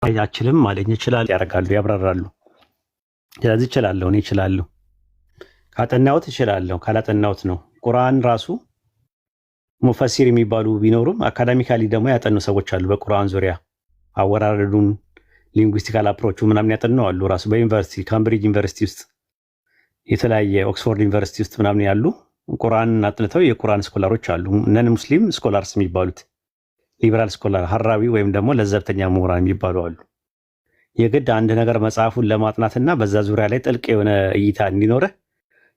አይችልም ማለኝ ይችላል ያደርጋሉ ያብራራሉ ስለዚህ ይችላልው እኔ ይችላልው ካጠናውት ይችላልው ካላጠናውት ነው ቁርአን ራሱ ሙፈሲር የሚባሉ ቢኖሩም አካዳሚካሊ ደግሞ ያጠኑ ሰዎች አሉ በቁርአን ዙሪያ አወራረዱን ሊንጉስቲካል አፕሮቹ ምናምን ያጠኑ አሉ ራሱ በዩኒቨርሲቲ ካምብሪጅ ዩኒቨርሲቲ ውስጥ የተለያየ ኦክስፎርድ ዩኒቨርሲቲ ውስጥ ምናምን ያሉ ቁርአን አጥንተው የቁርአን ስኮላሮች አሉ ነን ሙስሊም ስኮላርስ የሚባሉት ሊበራል ስኮላር ሐራዊ ወይም ደግሞ ለዘብተኛ ምሁራን የሚባሉ አሉ የግድ አንድ ነገር መጽሐፉን ለማጥናትና በዛ ዙሪያ ላይ ጥልቅ የሆነ እይታ እንዲኖር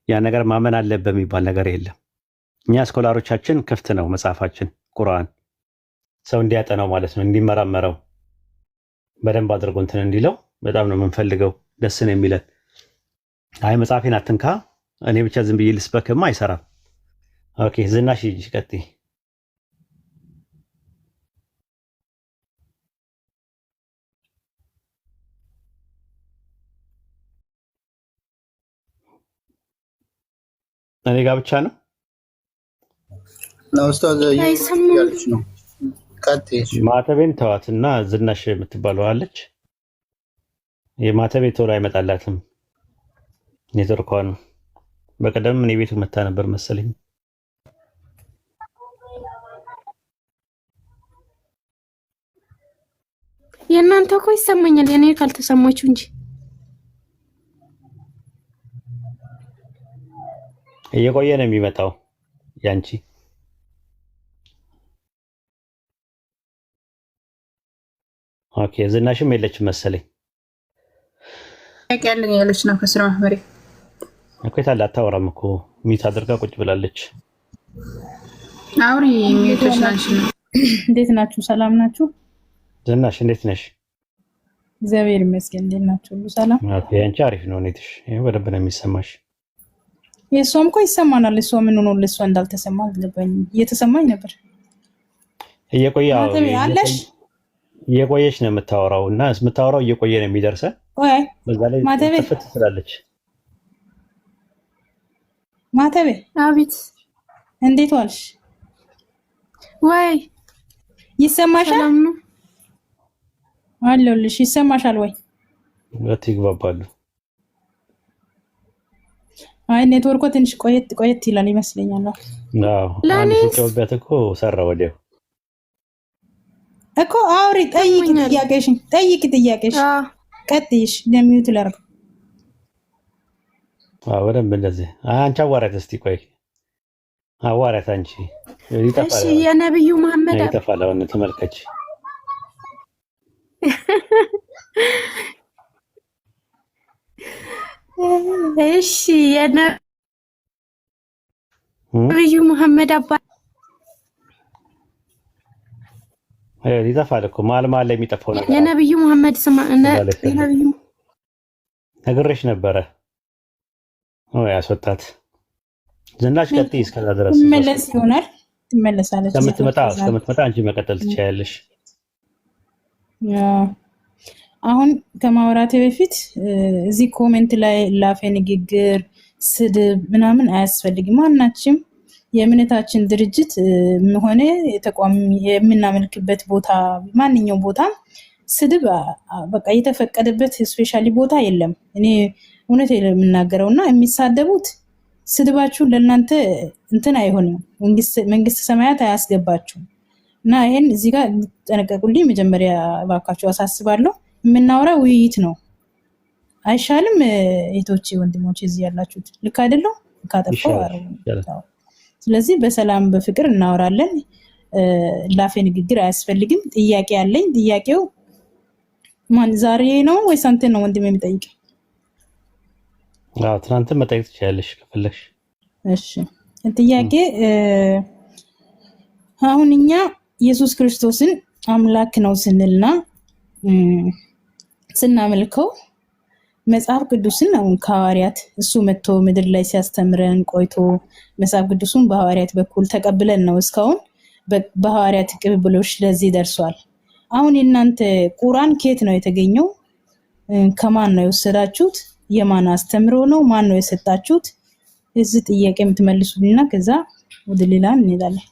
ያ ነገር ማመን አለበት የሚባል ነገር የለም እኛ ስኮላሮቻችን ክፍት ነው መጽሐፋችን ቁርአን ሰው እንዲያጠናው ማለት ነው እንዲመራመረው በደንብ አድርጎ እንትን እንዲለው በጣም ነው የምንፈልገው ደስ ነው የሚለን አይ መጽሐፌን አትንካ እኔ ብቻ ዝም ብዬ ልስበክማ አይሰራም ኦኬ ዝናሽ ይቀጥይ እኔ ጋር ብቻ ነው ኡስታዝ ያለች ነው ቀጥይሽ ማተቤን ተዋትና ዝናሽ የምትባለው አለች የማተቤ ቶሎ አይመጣላትም ኔትወርኳን በቀደም እኔ ቤቱ መታ ነበር መሰለኝ የእናንተ እኮ ይሰማኛል የኔ ካልተሰማችሁ እንጂ እየቆየ ነው የሚመጣው ያንቺ ኦኬ ዝናሽም የለችም መሰለኝ ያቀልኝ ያለች ነው ከስራ ማህበሬ እኮ ታላ አታወራም እኮ ሚት አድርጋ ቁጭ ብላለች አውሪ ሚውትሽ ናንቺ እንዴት ናችሁ ሰላም ናችሁ ዝናሽ እንዴት ነሽ እግዚአብሔር ይመስገን እንዴት ናችሁ ሁሉ ሰላም ኦኬ ያንቺ አሪፍ ነው ኔትሽ ይሄ በደንብ ነው የሚሰማሽ የሷም እኮ ይሰማናል እሷ ምን ሆኖ ለሷ እንዳልተሰማ አልገባኝ እየተሰማኝ ነበር እየቆየ አለሽ እየቆየች ነው የምታወራው እና የምታወራው እየቆየ ነው የሚደርሰው ወይ በዛ ላይ ተፈት ትላለች ማተቤ አቤት እንዴት ዋልሽ ወይ ይሰማሻል አለሁልሽ ይሰማሻል ወይ ወጥይግባባሉ አይ ኔትወርኩ ትንሽ ቆየት ይላል ይመስለኛል አዎ ለኔስ እኮ ሰራ ወዲያው እኮ አውሪ ጠይቂ ጥያቄሽ ቀጥይሽ ለሚዩት ላርግ በደንብ እንደዚህ አንቺ አዋራት እስቲ ቆይ አዋራት አንቺ እሺ የነብዩ መሐመድ ይጠፋል ተመልከች እሺ የነብዩ መሐመድ አባ ይጠፋል እኮ ማል ላይ የሚጠፋው ነገር የነብዩ መሐመድ ስም የነብዩ ነግሬሽ ነበረ ያስወጣት ዝናሽ ቀጥይ እስከዛ ድረስ መለስ ይሆናል ትመለሳለች እስከምትመጣ አንቺ መቀጠል ትችያለሽ አሁን ከማውራቴ በፊት እዚህ ኮሜንት ላይ ላፌ ንግግር ስድብ ምናምን አያስፈልግም ማናችም የእምነታችን ድርጅት ሆነ የተቋም የምናመልክበት ቦታ ማንኛውም ቦታ ስድብ በቃ የተፈቀደበት ስፔሻሊ ቦታ የለም እኔ እውነት የምናገረውና የሚሳደቡት ስድባችሁ ለእናንተ እንትን አይሆንም መንግስት ሰማያት አያስገባችሁ እና ይሄን እዚህ ጋር ተነቀቁልኝ መጀመሪያ ባካችሁ አሳስባለሁ የምናወራ ውይይት ነው አይሻልም እህቶቼ ወንድሞቼ እዚህ ያላችሁት ልክ አይደለም ካጠፋው አረው ስለዚህ በሰላም በፍቅር እናወራለን ላፌ ንግግር አያስፈልግም ጥያቄ አለኝ ጥያቄው ማን ዛሬ ነው ወይስ አንተ ነው ወንድም የሚጠይቅ ትናንት መጠየቅ ትችያለሽ ከፈለግሽ እሺ ጥያቄ አሁን እኛ ኢየሱስ ክርስቶስን አምላክ ነው ስንልና ስናመልከው መጽሐፍ ቅዱስን አሁን ከሐዋርያት እሱ መጥቶ ምድር ላይ ሲያስተምረን ቆይቶ መጽሐፍ ቅዱስን በሐዋርያት በኩል ተቀብለን ነው እስካሁን በሐዋርያት ቅብብሎች ለዚህ ደርሷል አሁን እናንተ ቁርአን ከየት ነው የተገኘው ከማን ነው የወሰዳችሁት የማን አስተምሮ ነው ማን ነው የሰጣችሁት እዚህ ጥያቄ የምትመልሱልኝና ከዛ ወደ ሌላ እንሄዳለን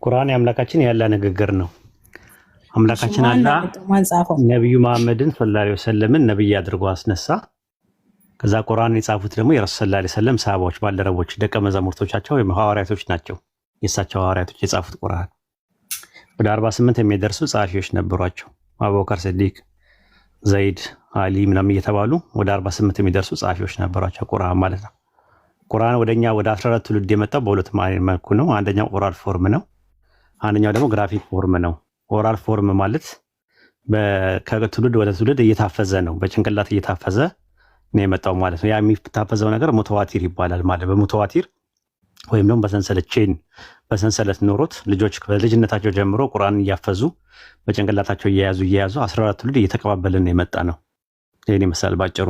ቁርአን ያምላካችን ያለ ንግግር ነው አምላካችን አላህ ማን ጻፈው? ነብዩ መሐመድን ሰለላሁ ዐለይሂ ወሰለምን ነብይ አድርጎ አስነሳ። ከዛ ቁርአን የጻፉት ደግሞ የረሱል ሰለላሁ ዐለይሂ ወሰለም ሰሃባዎች፣ ባልደረቦች፣ ደቀ መዛሙርቶቻቸው ወይም ሐዋርያቶች ናቸው። የእሳቸው ሐዋርያቶች የጻፉት ቁርአን ወደ 48 የሚደርሱ ጸሐፊዎች ነበሯቸው። አቡበከር ሲዲቅ፣ ዘይድ፣ አሊ ምናምን እየተባሉ ወደ 48 የሚደርሱ ጸሐፊዎች ነበሯቸው ቁርአን ማለት ነው። ቁርአን ወደኛ ወደ 14 ትውልድ የመጣው በሁለት መልኩ ነው። አንደኛው ኦራል ፎርም ነው፣ አንደኛው ደግሞ ግራፊክ ፎርም ነው። ኦራል ፎርም ማለት ከትውልድ ወደ ትውልድ እየታፈዘ ነው፣ በጭንቅላት እየታፈዘ ነው የመጣው ማለት ነው። ያ የሚታፈዘው ነገር ሙተዋቲር ይባላል ማለት በሙተዋቲር ወይም ደግሞ በሰንሰለት ቼን በሰንሰለት ኖሮት ልጆች በልጅነታቸው ጀምሮ ቁርአን እያፈዙ በጭንቅላታቸው እየያዙ 14 ትውልድ እየተቀባበልን ነው የመጣ ነው። ይሄን ይመስላል ባጭሩ።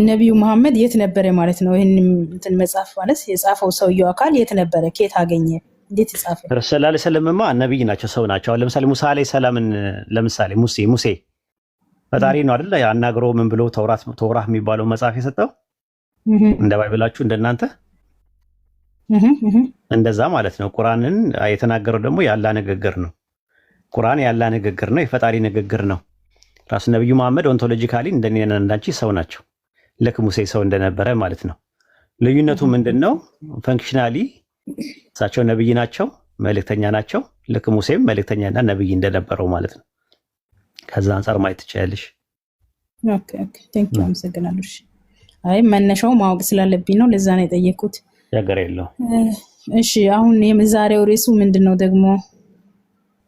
ነብዩ መሐመድ የት ነበረ ማለት ነው? ይሄን እንትን መጽሐፍ ማለት የጻፈው ሰውየው አካል የት ነበረ? ከየት አገኘ? እንዴት ጻፈ? ረሱል ሰለላሁ ዐለይሂ ወሰለም ነብይ ናቸው፣ ሰው ናቸው። አሁን ለምሳሌ ሙሳ ዐለይሂ ሰላምን ለምሳሌ ሙሴ ፈጣሪ ነው አይደል? ያናግሮ ምን ብሎ ተውራት የሚባለው መጽሐፍ የሰጠው እንደ ባይብላችሁ እንደናንተ እንደዛ ማለት ነው። ቁርአንን የተናገረው ደግሞ ያላ ንግግር ነው። ቁርአን ያላ ንግግር ነው፣ የፈጣሪ ንግግር ነው። ራሱ ነብዩ መሐመድ ኦንቶሎጂካሊ እንደኔና እንዳንቺ ሰው ናቸው፣ ልክ ሙሴ ሰው እንደነበረ ማለት ነው። ልዩነቱ ምንድነው? ፈንክሽናሊ እሳቸው ነብይ ናቸው፣ መልእክተኛ ናቸው፣ ልክ ሙሴም መልእክተኛና ነብይ እንደነበረው ማለት ነው። ከዛ አንፃር ማየት ትችያለሽ። ኦኬ ቴንክ ዩ አመሰግናለሁ። አይ መነሻው ማወቅ ስላለብኝ ነው፣ ለዛ ነው የጠየኩት። ነገር የለው። እሺ አሁን የዛሬው ርዕሱ ምንድነው ደግሞ?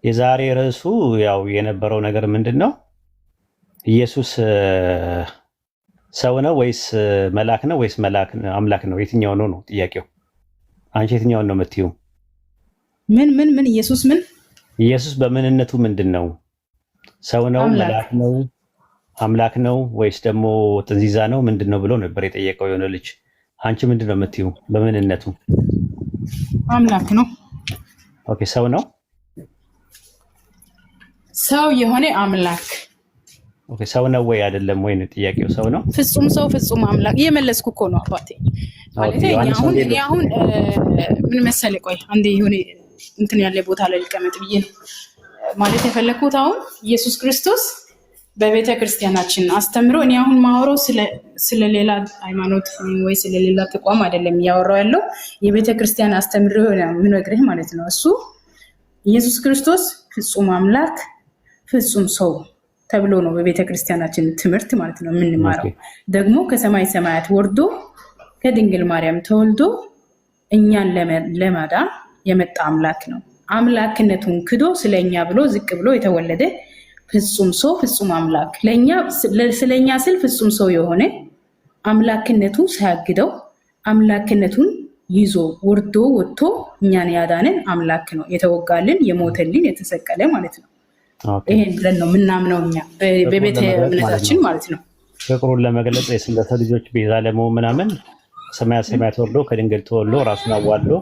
የዛሬ ርዕሱ ያው የነበረው ነገር ምንድነው? ኢየሱስ ሰው ነው ወይስ መልአክ ነው ወይስ አምላክ ነው? የትኛው ነው ነው ጥያቄው። አንቺ የትኛውን ነው የምትይው? ምን ኢየሱስ ምን ኢየሱስ በምንነቱ ምንድነው? ሰው ነው፣ መልአክ ነው፣ አምላክ ነው ወይስ ደግሞ ጥንዚዛ ነው ምንድነው ብሎ ነበር የጠየቀው የሆነ ልጅ። አንቺ ምንድነው የምትይው? በምንነቱ አምላክ ነው። ኦኬ ሰው ነው፣ ሰው የሆነ አምላክ። ኦኬ ሰው ነው ወይ አይደለም ወይ ነው ጥያቄው። ሰው ነው፣ ፍጹም ሰው፣ ፍጹም አምላክ። እየመለስኩ እኮ ነው አባቴ። ማለት አሁን ምን መሰለህ፣ ቆይ አንዴ የሆነ እንትን ያለ ቦታ ላይ ልቀመጥ ብዬ ነው ማለት የፈለኩት። አሁን ኢየሱስ ክርስቶስ በቤተ ክርስቲያናችን አስተምሮ እኔ አሁን ማወራው ስለሌላ ሃይማኖት ወይ ስለሌላ ተቋም አይደለም እያወራው ያለው፣ የቤተ ክርስቲያን አስተምሮ ነው የምነግርህ ማለት ነው። እሱ ኢየሱስ ክርስቶስ ፍጹም አምላክ ፍጹም ሰው ተብሎ ነው በቤተ ክርስቲያናችን ትምህርት ማለት ነው የምንማረው። ደግሞ ከሰማይ ሰማያት ወርዶ ከድንግል ማርያም ተወልዶ እኛን ለማዳን የመጣ አምላክ ነው። አምላክነቱን ክዶ ስለኛ ብሎ ዝቅ ብሎ የተወለደ ፍጹም ሰው ፍጹም አምላክ፣ ስለኛ ስል ፍጹም ሰው የሆነ አምላክነቱ ሳያግደው አምላክነቱን ይዞ ወርዶ ወጥቶ እኛን ያዳንን አምላክ ነው። የተወጋልን፣ የሞተልን፣ የተሰቀለ ማለት ነው። ይሄን ብለን ነው ምናምነው እኛ በቤተ እምነታችን ማለት ነው። ፍቅሩን ለመግለጽ የስለተ ልጆች ቤዛ ለመሆን ምናምን ሰማያት ወርዶ ከድንግል ተወልዶ ራሱን አዋልዶ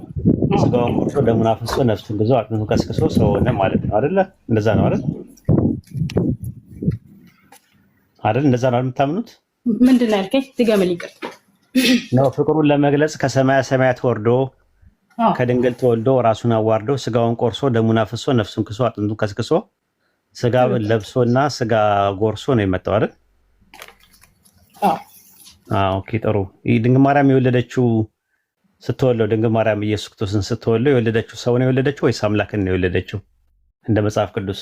ስጋውን ቆርሶ ደሙን አፍሶ ነፍሱን ግዞ አጥንቱን ከስክሶ ሰው ሆነ ማለት ነው አይደለ? እንደዛ ነው አይደል? እንደዛ ነው የምታምኑት? ምንድን ነው ያልከኝ? ድገምልኝ። ነው ፍቅሩን ለመግለጽ ከሰማያት ወርዶ ከድንግል ተወልዶ ራሱን አዋርዶ ስጋውን ቆርሶ ደሙን አፍሶ ነፍሱን ክሶ አጥንቱን ከስክሶ ስጋ ለብሶና ስጋ ጎርሶ ነው የመጣው አይደል? ኦኬ ጥሩ። ድንግል ማርያም የወለደችው ስትወልደው ድንግል ማርያም ኢየሱስ ክርስቶስን ስትወልደው የወለደችው ሰው ነው የወለደችው ወይስ አምላክን ነው የወለደችው? እንደ መጽሐፍ ቅዱስ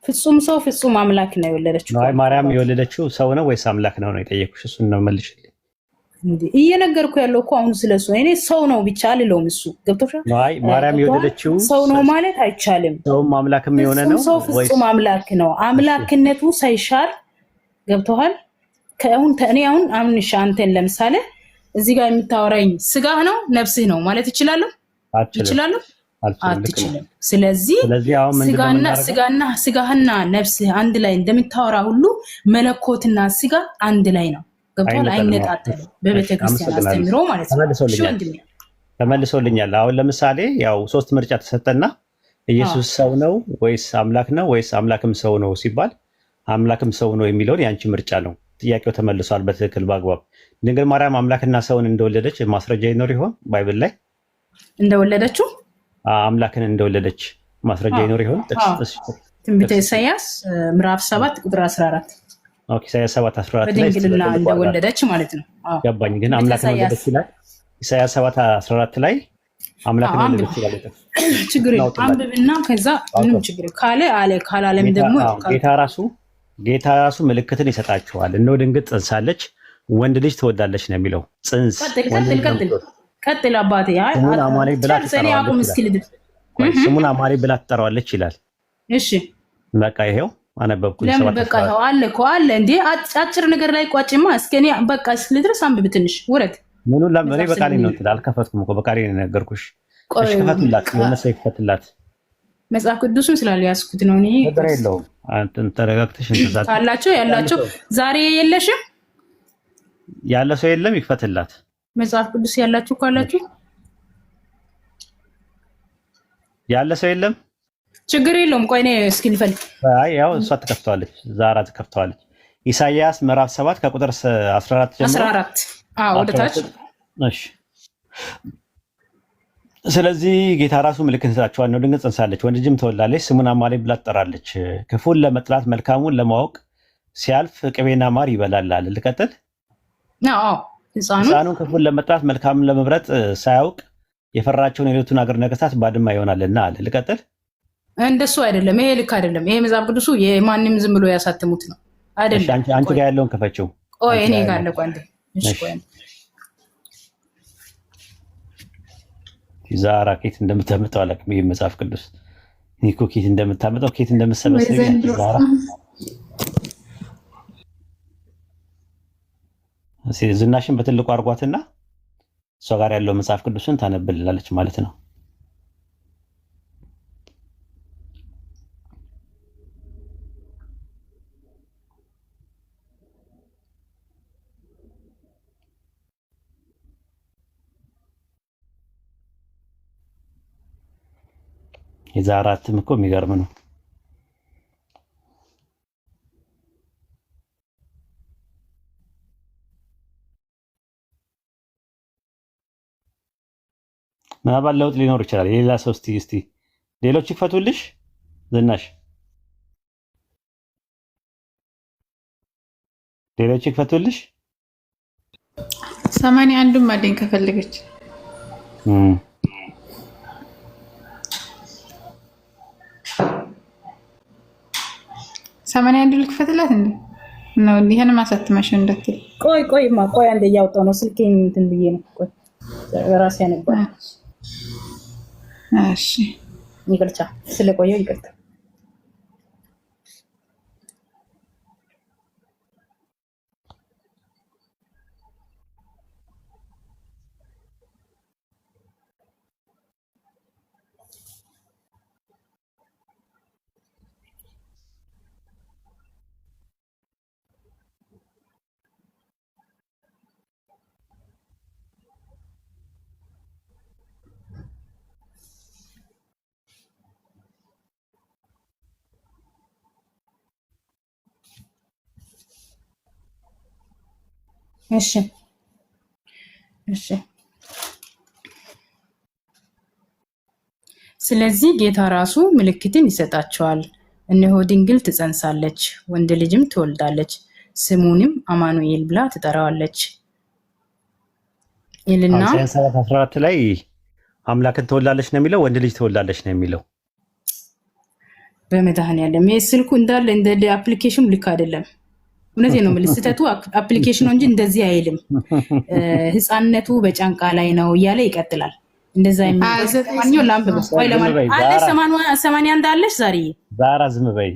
ፍጹም ሰው ፍጹም አምላክ ነው የወለደችው። አይ ማርያም የወለደችው ሰው ነው ወይስ አምላክ ነው ነው የጠየኩሽ። እሱን ነው መልሽልኝ። እንዴ እየነገርኩ ያለው እኮ አሁን ስለሱ እኔ ሰው ነው ብቻ አልለውም። እሱ ገብቶሻል? አይ ማርያም የወለደችው ሰው ነው ማለት አይቻልም። ሰውም አምላክም የሆነ ነው ሰው ፍጹም አምላክ ነው። አምላክነቱ ሳይሻል ገብቶሃል? እኔ አሁን አንተን ለምሳሌ እዚህ ጋር የምታወራኝ ስጋህ ነው ነፍስህ ነው ማለት ይችላለሁ? አትችልም። ስለዚህ ስጋህና ነፍስህ አንድ ላይ እንደምታወራ ሁሉ መለኮትና ስጋ አንድ ላይ ነው። ገብቶሃል? አይነጣጠልም። በቤተክርስቲያን አስተምሮ ማለት ነው። ተመልሶልኛል። አሁን ለምሳሌ ያው ሶስት ምርጫ ተሰጠና ኢየሱስ ሰው ነው ወይስ አምላክ ነው ወይስ አምላክም ሰው ነው ሲባል አምላክም ሰው ነው የሚለውን ያንቺ ምርጫ ነው። ጥያቄው ተመልሷል በትክክል በአግባብ። ድንግል ማርያም አምላክና ሰውን እንደወለደች ማስረጃ ይኖር ይሆን? ባይብል ላይ እንደወለደችው አምላክን እንደወለደች ማስረጃ ይኖር ይሆን? ትንቢተ ኢሳያስ ምዕራፍ 7 ቁጥር 14። ኦኬ ኢሳያስ 7:14 ላይ በድንግልና እንደወለደች ማለት ነው። ገባኝ። ግን አምላክን ወለደች ይላል ኢሳያስ 7:14 ላይ አምላክን ወለደች ይላል። ችግር የለም አንብብና ከዛ ምንም ችግር ካለ አለ ካላለም ደግሞ ጌታ ራሱ ምልክትን ይሰጣቸዋል። እነሆ ድንግል ጸንሳለች ወንድ ልጅ ትወልዳለች ነው የሚለው። ጽንስ ቀጥል አባቴ። ስሙን አማኑኤል ብላ ትጠራዋለች ይላል። እሺ በቃ ይሄው አነበብኩኝ። ለምን በቃ ይሄው አለ እኮ አለ እንዴ አጭር ነገር ላይ ቋጭማ እስከኔ በቃ እስክልድረስ አንብብ ትንሽ ውረድ። ምኑን ለምን በቃሌ ነው እንትን አልከፈትኩም እኮ በቃሌ ነው ነገርኩሽ። እሺ ከፈትላት የሆነ ሰው ይከፈትላት መጽሐፍ ቅዱስን ስላልያዝኩት ነው። እኔ ነገር የለውም አንተን ተረጋግተሽ እንተዛት ካላችሁ ያላችሁ ዛሬ የለሽም ያለ ሰው የለም ይክፈትላት። መጽሐፍ ቅዱስ ያላችሁ ካላችሁ ያለ ሰው የለም ችግር የለውም። ቆይ እኔ እስኪ ልፈልግ። አይ ያው እሷ ትከፍተዋለች ዛራ ትከፍተዋለች። ኢሳይያስ ምዕራፍ 7 ከቁጥር 14 ጀምሮ 14 ወደ ታች። እሺ ስለዚህ ጌታ ራሱ ምልክት ይሰጣቸዋል። ነው ድንግል ጸንሳለች ወንድ ልጅም ትወልዳለች ስሙን አማኑኤል ብላ ትጠራለች። ክፉን ለመጥላት መልካሙን ለማወቅ ሲያልፍ ቅቤና ማር ይበላል። ልቀጥል? አዎ ሕፃኑን ክፉን ለመጥላት መልካሙን ለመምረጥ ሳያውቅ የፈራቸውን የሌሎቱን ሀገር ነገስታት ባድማ ይሆናልና አለ። ልቀጥል? እንደሱ አይደለም። ይሄ ልክ አይደለም። ይሄ መጽሐፍ ቅዱሱ የማንም ዝም ብሎ ያሳተሙት ነው አይደለም። አንቺ ጋር ያለውን ከፈችው። ቆይ እኔ ጋር አለ። ቆይ እሺ ቆይ ዛራ ኬት እንደምታመጣው አላውቅም። ይሄ መጽሐፍ ቅዱስ ኒኮ ኬት እንደምታመጣው ኬት እንደምትሰበስብ ዛራ ዝናሽን በትልቁ አርጓትና እሷ ጋር ያለው መጽሐፍ ቅዱስን ታነብልላለች ማለት ነው። የዛራትም እኮ የሚገርም ነው። ምናልባት ለውጥ ሊኖር ይችላል። የሌላ ሰው እስቲ ሌሎች ይፈቱልሽ። ዝናሽ ሌሎች ይፈቱልሽ። 81ዱም አለኝ ከፈለገች 81 ልክፈትላት እንዴ ነው? ይሄን ማሳተመሽ እንዳትል። ቆይ አንዴ እያወጣሁ ነው ስልኬን እንትን ብዬ ነው። ቆይ ራሴ ያነባል። እሺ ይቅርታ ስለቆየሁ ይቅርታ። እሺ ስለዚህ ጌታ ራሱ ምልክትን ይሰጣቸዋል። እነሆ ድንግል ትጸንሳለች ወንድ ልጅም ትወልዳለች ስሙንም አማኑኤል ብላ ትጠራዋለች ይልና 14 ላይ አምላክን ትወልዳለች ነው የሚለው፣ ወንድ ልጅ ትወልዳለች ነው የሚለው። በመድኃኒዓለም ስልኩ እንዳለ እንደ አፕሊኬሽኑ ልክ አይደለም። እነዚህ ነው የምልህ። ስህተቱ አፕሊኬሽኑ እንጂ እንደዚህ አይልም። ህፃንነቱ በጫንቃ ላይ ነው እያለ ይቀጥላል። እንደዛ የሚለው ላምበው ወይ ለማለት አለ 81 አለሽ ዛራ ዝም በይ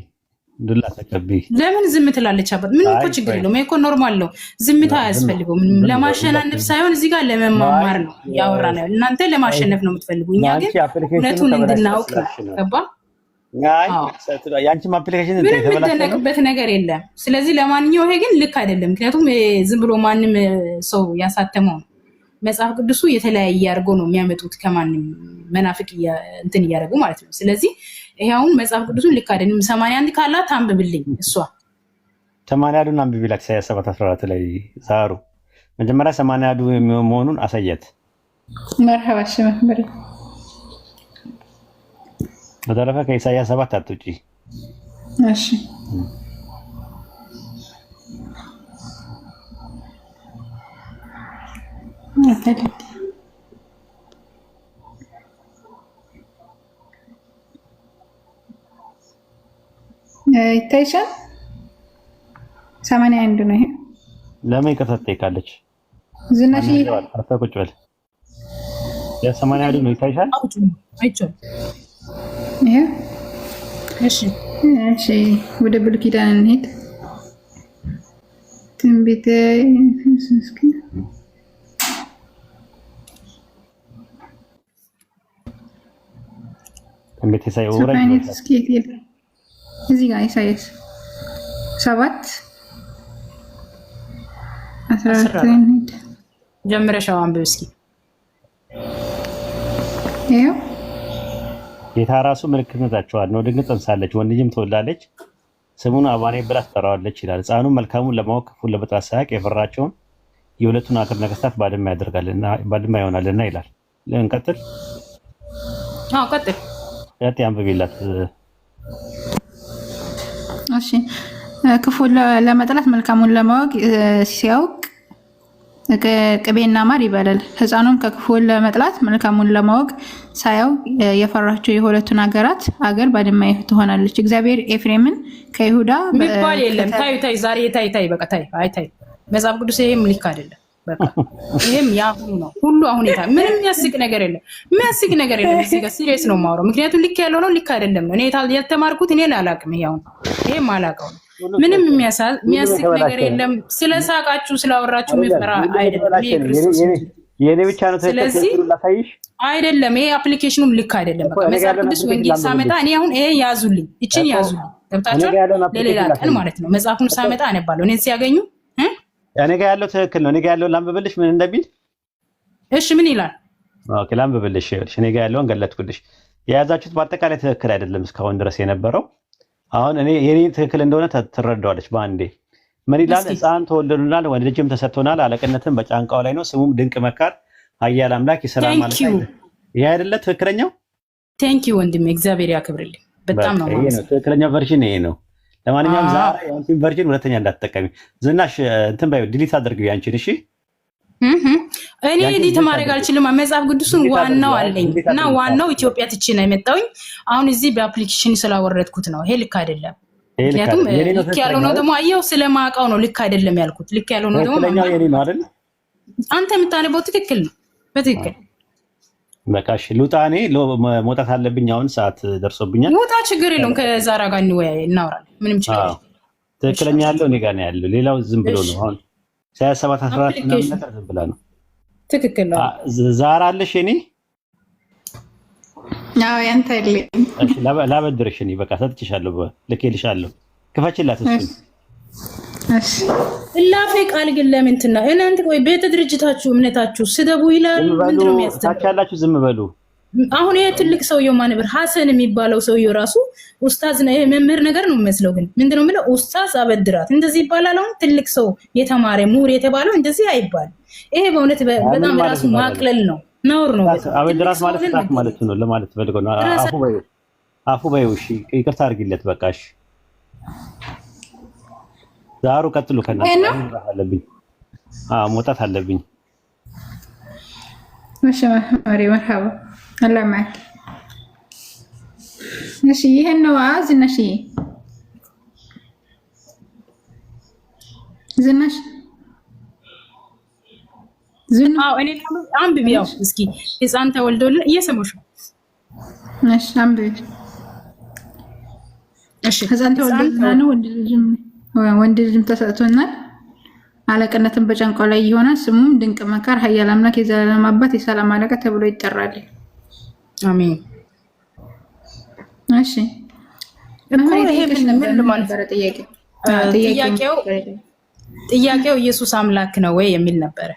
ዱላ ተቀበይ። ለምን ዝም ትላለች? አባት ምን እኮ ችግር የለውም። እኮ ኖርማል ነው። ዝምታ አያስፈልገውም። ለማሸናነፍ ሳይሆን እዚህ ጋር ለመማማር ነው ያወራነው። እናንተ ለማሸነፍ ነው የምትፈልጉ፣ እኛ ግን እውነቱን እንድናውቅ ነው። ገባ? ያንቺም አፕሊኬሽን የምትደነቅበት ነገር የለም። ስለዚህ ለማንኛውም ይሄ ግን ልክ አይደለም። ምክንያቱም ዝም ብሎ ማንም ሰው ያሳተመው ነው። መጽሐፍ ቅዱሱ የተለያየ አድርጎ ነው የሚያመጡት ከማንም መናፍቅ እንትን እያደረጉ ማለት ነው። ስለዚህ ይሄ አሁን መጽሐፍ ቅዱሱን ልክ አይደለም። 81 ካላት አንብብልኝ እሷ 80 አንብቢላት ኢሳይያስ 7:14 ላይ ዛሩ መጀመሪያ 80 መሆኑን አሳያት። መርሐባ ሽመህበር በተረፈ ከኢሳይያስ 7 አትውጪ። እሺ ይታይሻል። 81 ነው ይሄ። ለምን ይቅርታ ትጠይቃለች? ዝናሽ ቁጭ በል። የ81 ነው ይታይሻል። አይቻል። ይሄ እሺ እሺ፣ ወደ ብሉይ ኪዳን እንሂድ። ትንቢተ ኢሳይያስ እዚህ ጋር ኢሳይያስ 7:14 ጀምረሻው አንብብ እስኪ። ይኸው ጌታ ራሱ ምልክት ነታቸዋል ነው። ድንግል ጸንሳለች፣ ወንድ ልጅም ትወልዳለች፣ ስሙን አማኑኤል ብላ ትጠራዋለች ይላል። ሕፃኑ መልካሙን ለማወቅ ክፉን ለመጥላት ሳያውቅ የፈራቸውን የሁለቱን አገር ነገስታት ባድማ ያደርጋልና ባድማ ይሆናልና ይላል። እንቀጥል። አዎ ቀጥል። አንብቢላት። እሺ ክፉን ለመጥላት መልካሙን ለማወቅ ሲያውቅ ቅቤና ማር ይበላል። ሕፃኑም ከክፉን ለመጥላት መልካሙን ለማወቅ ሳያውቅ የፈራቸው የሁለቱን አገር ባድማ ትሆናለች። እግዚአብሔር ኤፍሬምን ከይሁዳ የሚባል የለም። ታይ ዛሬ ታይ በቃ ታይ መጽሐፍ ቅዱስ ይሄም ልክ አይደለም። በቃ ይሄም ያሁኑ ነው ሁሉ አሁን ምንም የሚያስቅ ነገር የለም። እዚህ ጋር ሲሪየስ ነው የማወራው። ምክንያቱም ልክ ያለው ነው ልክ አይደለም ነው። እኔ ያልተማርኩት እኔን አላውቅም። ይሄም አላውቀው ነው። ምንም የሚያስቅ ነገር የለም። ስለሳቃችሁ ስላወራችሁ የሚፈራ አይደለም። የኔ ብቻ ነው። ስለዚህ አይደለም ይሄ አፕሊኬሽኑም ልክ አይደለም። በቃ መጽሐፍ ቅዱስ ወንጌል ሳመጣ እኔ አሁን ይሄ ያዙልኝ፣ እቺን ያዙልኝ። ገብታችኋል? ለሌላ ቀን ማለት ነው። መጽሐፉን ሳመጣ አነባለሁ። እኔን ሲያገኙ እኔ ጋር ያለው ትክክል ነው። እኔ ጋር ያለው ላንብብልሽ ምን እንደሚል። እሺ ምን ይላል? ኦኬ ላንብብልሽ። እኔ ጋር ያለውን ገለጥኩልሽ። የያዛችሁት በአጠቃላይ ትክክል አይደለም እስካሁን ድረስ የነበረው። አሁን እኔ የኔ ትክክል እንደሆነ ትረዳዋለች በአንዴ። ምን ይላል? ሕፃን ተወልዶልናል፣ ወንድ ልጅም ተሰጥቶናል፣ አለቅነትም በጫንቃው ላይ ነው፣ ስሙም ድንቅ መካር፣ ኃያል አምላክ፣ የሰላም ማለት ነው። ይሄ አይደለ ትክክለኛው? ቴንክ ዩ ወንድሜ፣ እግዚአብሔር ያክብርልኝ። በጣም ነው ማለት ነው። ትክክለኛው ቨርዥን ይሄ ነው። ለማንኛውም ዛሬ ያንቺን ቨርዥን ሁለተኛ እንዳትጠቀሚ። ዝናሽ እንትን ባይው ዲሊት አድርጊው ያንቺን። እሺ እኔ ዲሊት ማድረግ አልችልም። መጽሐፍ ቅዱስን ዋናው አለኝ እና ዋናው ኢትዮጵያ ትቼ ነው የመጣሁኝ። አሁን እዚህ በአፕሊኬሽን ስላወረድኩት ነው። ይሄ ልክ አይደለም። ምክንያቱም ልክ ያለው ነው ደግሞ አየው ስለማውቀው ነው ልክ አይደለም ያልኩት። ልክ ያለው ነው ደግሞ የኔ ነው አይደል? አንተ የምታነበው ትክክል ነው በትክክል። በቃ እሺ ልውጣ፣ እኔ መውጣት አለብኝ። አሁን ሰዓት ደርሶብኛል። ውጣ፣ ችግር የለውም። ከዛራ ጋር እናወራለን። ምንም ችግር የለም። ትክክለኛ ያለው እኔ ጋር ነው ያለው። ሌላው ዝም ብሎ ነው። አሁን 7:14 ምናምን ነገር ዝም ብላ ነው። ትክክል ነው። ዛራ አለሽ እኔ አዎ ያንተ አይደል? እሺ ላበድርሽ እኔ በቃ ሰጥቼሻለሁ፣ ልኬልሻለሁ። ክፈችላት እሱ። እሺ እላፌ ቃል ግን ለምንድን ነው እናንተ ቆይ ቤተ ድርጅታችሁ እምነታችሁ ስደቡ ይላል። ምንድን ነው የሚያስተምረው? ታቻላችሁ ዝም በሉ። አሁን ይሄ ትልቅ ሰውየው ማን ነበር? ሐሰን የሚባለው ሰውየው ራሱ ኡስታዝ ነው። ይሄ መምህር ነገር ነው የሚመስለው። ግን ምንድን ነው የሚለው? ኡስታዝ አበድራት እንደዚህ ይባላል። አሁን ትልቅ ሰው የተማረ ምሁር የተባለው እንደዚህ አይባልም። ይሄ በእውነት በጣም ራሱ ማቅለል ነው፣ ነውር ነው። አበድራት ማለት ታክ ማለት ነው ለማለት ፈልገው ነው። አፉ በይው። እሺ ይቅርታ አድርጊለት በቃ። እሺ ዛሩ ቀጥሉ። ከእናንተ አለብኝ መውጣት አለብኝ። እሺ መርሐባ አላህ ማክ። እሺ ይሄን ነው ዝናሽ አዎ እኔ አንብቢ። ያው እስኪ ሕፃን ተወልዶልን እየሰማሽ ነው። እሺ አንብቢ። እሺ ሕፃን ተወልዶልናል፣ ወንድ ልጅም ተሰጥቶናል፣ አለቅነትን በጫንቃው ላይ ይሆናል፣ ስሙም ድንቅ መካር፣ ኃያል አምላክ፣ የዘላለም አባት፣ የሰላም አለቃ ተብሎ ይጠራል። አሜን። እሺ ይሄ ምን ማለት ነው? ጥያቄው ኢየሱስ አምላክ ነው ወይ የሚል ነበረ።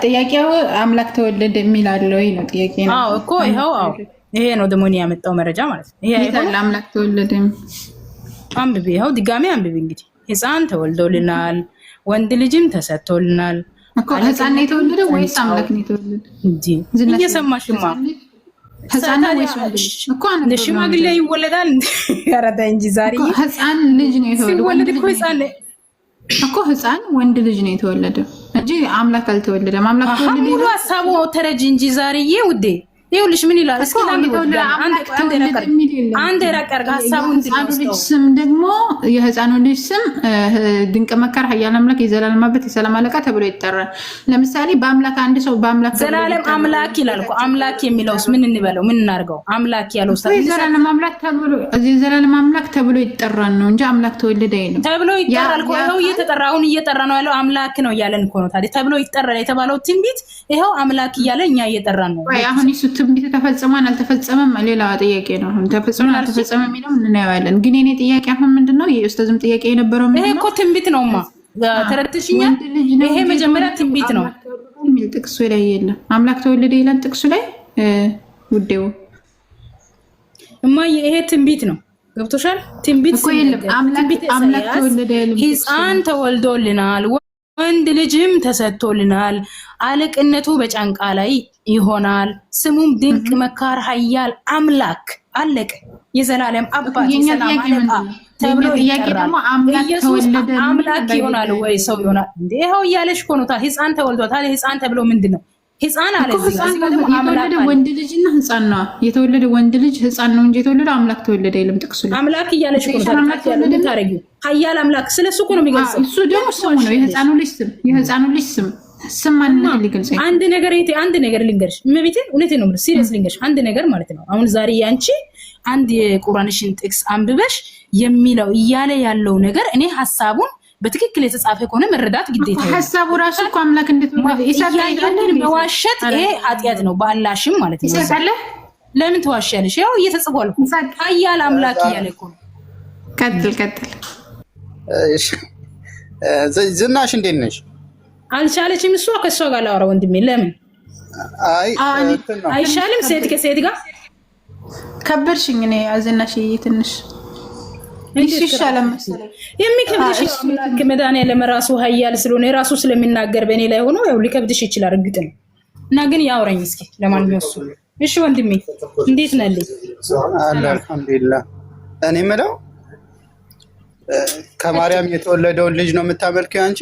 ጥያቄው አምላክ ተወለደ የሚል አለ ወይ ነው ጥያቄ ነው። አዎ እኮ ይሄው። አዎ ይሄ ነው ደግሞ ያመጣው መረጃ ማለት ነው። ይሄ አምላክ ተወለደ። አንብቢ፣ ይሄው ድጋሜ አንብቢ። እንግዲህ ሕፃን ተወልዶልናል፣ ወንድ ልጅም ተሰጥቶልናል። እኮ ሕፃን ነው የተወለደው ወይስ አምላክ ነው የተወለደው? እንዴ እየሰማሽማ ሕፃን ነው ወይስ ወንድ ልጅ? እኮ አንተ ሽማግሌ ይወለዳል እንዴ? ያረዳ እንጂ ዛሬ ሕፃን ልጅ ነው የተወለደው። ወንድ ልጅ እኮ ሕፃን ወንድ ልጅ ነው የተወለደው እንጂ አምላክ አልተወለደም። አምላክ ተወለደ ሙሉ ሐሳቡ ተረጂ እንጂ ዛሬ ውዴ ይኸውልሽ ምን ይላል? እስኪ አንድ ረቀር ሐሳቡን ልጅ ስም ደግሞ የሕፃኑ ልጅ ስም ድንቅ መካር፣ ኃያል አምላክ፣ የዘላለም አባት፣ የሰላም አለቃ ተብሎ ይጠራል። ለምሳሌ በአምላክ አንድ ሰው በአምላክ ዘላለም አምላክ ይላል እኮ። አምላክ የሚለውስ ምን እንበለው? ምን እናርገው? አምላክ ያለው የዘላለም አምላክ ተብሎ የዘላለም አምላክ ተብሎ ይጠራል ነው እንጂ አምላክ ተወለደ አይልም። ተብሎ ይጠራል እኮ ይኸው እየተጠራ አሁን እየጠራ ነው ያለው። አምላክ ነው እያለን እኮ ነው። ታዲያ ተብሎ ይጠራል የተባለው ትንቢት ይኸው አምላክ እያለ እኛ እየጠራን ነው። አሁን እሱ ትንቢት ተፈጽሟል አልተፈጸመም ሌላ ጥያቄ ነው። አሁን ተፈጽሟል አልተፈጸመም የሚለው እናያለን። ግን የኔ ጥያቄ አሁን ምንድነው የኡስታዝም ጥያቄ የነበረው ምንድነው? ይሄ እኮ ትንቢት ነውማ ተረድተሽኛል። ይሄ መጀመሪያ ትንቢት ነው የሚል ጥቅሱ ላይ የለም። አምላክ ተወለደ ይላል ጥቅሱ ላይ ውዴው እማዬ ይሄ ትንቢት ነው። ገብቶሻል? ትንቢት እኮ የለም። አምላክ ተወለደ ይላል። ሕፃን ተወልዶልናል፣ ወንድ ልጅም ተሰጥቶልናል፣ አለቅነቱ በጫንቃ ላይ ይሆናል፣ ስሙም ድንቅ መካር፣ ኃያል አምላክ፣ አለቀ፣ የዘላለም አባት፣ የሰላም አለቃ ተብሎ ይጠራል። ኢየሱስ አምላክ ይሆናል ወይ ሰው ይሆናል እንዴ? ይኸው እያለሽ እኮ ነው። ሕፃን ተወልዷል። ሕፃን ተብሎ ምንድነው? ሕፃን አለ የተወለደ ወንድ ልጅና ሕፃን ነው የተወለደ ወንድ ልጅ ሕፃን ነው እንጂ የተወለደ አምላክ ተወለደ አይልም ጥቅሱ ላይ። አምላክ እያለሽ እኮ ነው። ታረጊው ኃያል አምላክ ስለሱ እኮ ነው የሚገልጸው። እሱ ደግሞ ስሙ ነው የሕፃኑ ልጅ ስም ማንነት ሊገልጽ አንድ ነገር ልንገርሽ እመቤቴ፣ እውነቴን ነው የምልሽ፣ ሲሪየስ ልንገርሽ አንድ ነገር ማለት ነው። አሁን ዛሬ ያንቺ አንድ የቁርአንሽን ጥቅስ አንብበሽ የሚለው እያለ ያለው ነገር እኔ ሐሳቡን በትክክል የተጻፈ ከሆነ መረዳት ግዴታ ነው። ሐሳቡ ራሱ እኮ አምላክ እንደተወለደ መዋሸት ይሄ ኃጢአት ነው በአላሽም ማለት ነው። ይሰጣለ ለምን ተዋሻለሽ? ያው እየተጽፏል እኮ ኃያል አምላክ እያለ እኮ ነው። ቀጥል እሺ ዝናሽ እንዴት ነሽ? አልቻለችም እሷ ከሷ ጋር ላወራ ወንድሜ። ለምን አይሻልም? ሴት ከሴት ጋር ከበርሽኝ። እኔ አዝናሽ ትንሽ ይሻላል መሰለኝ። የሚከብድሽ አምላክ መድኃኒዓለም ራሱ ኃያል ስለሆነ ራሱ ስለሚናገር በእኔ ላይ ሆኖ ያው ሊከብድሽ ይችላል፣ እርግጥ ነው። እና ግን ያውረኝ እስኪ ለማንኛውም እሱ። እሺ ወንድሜ እንዴት ነልኝ? አልሐምዱሊላህ። እኔ የምለው ከማርያም የተወለደውን ልጅ ነው የምታመልከው አንቺ?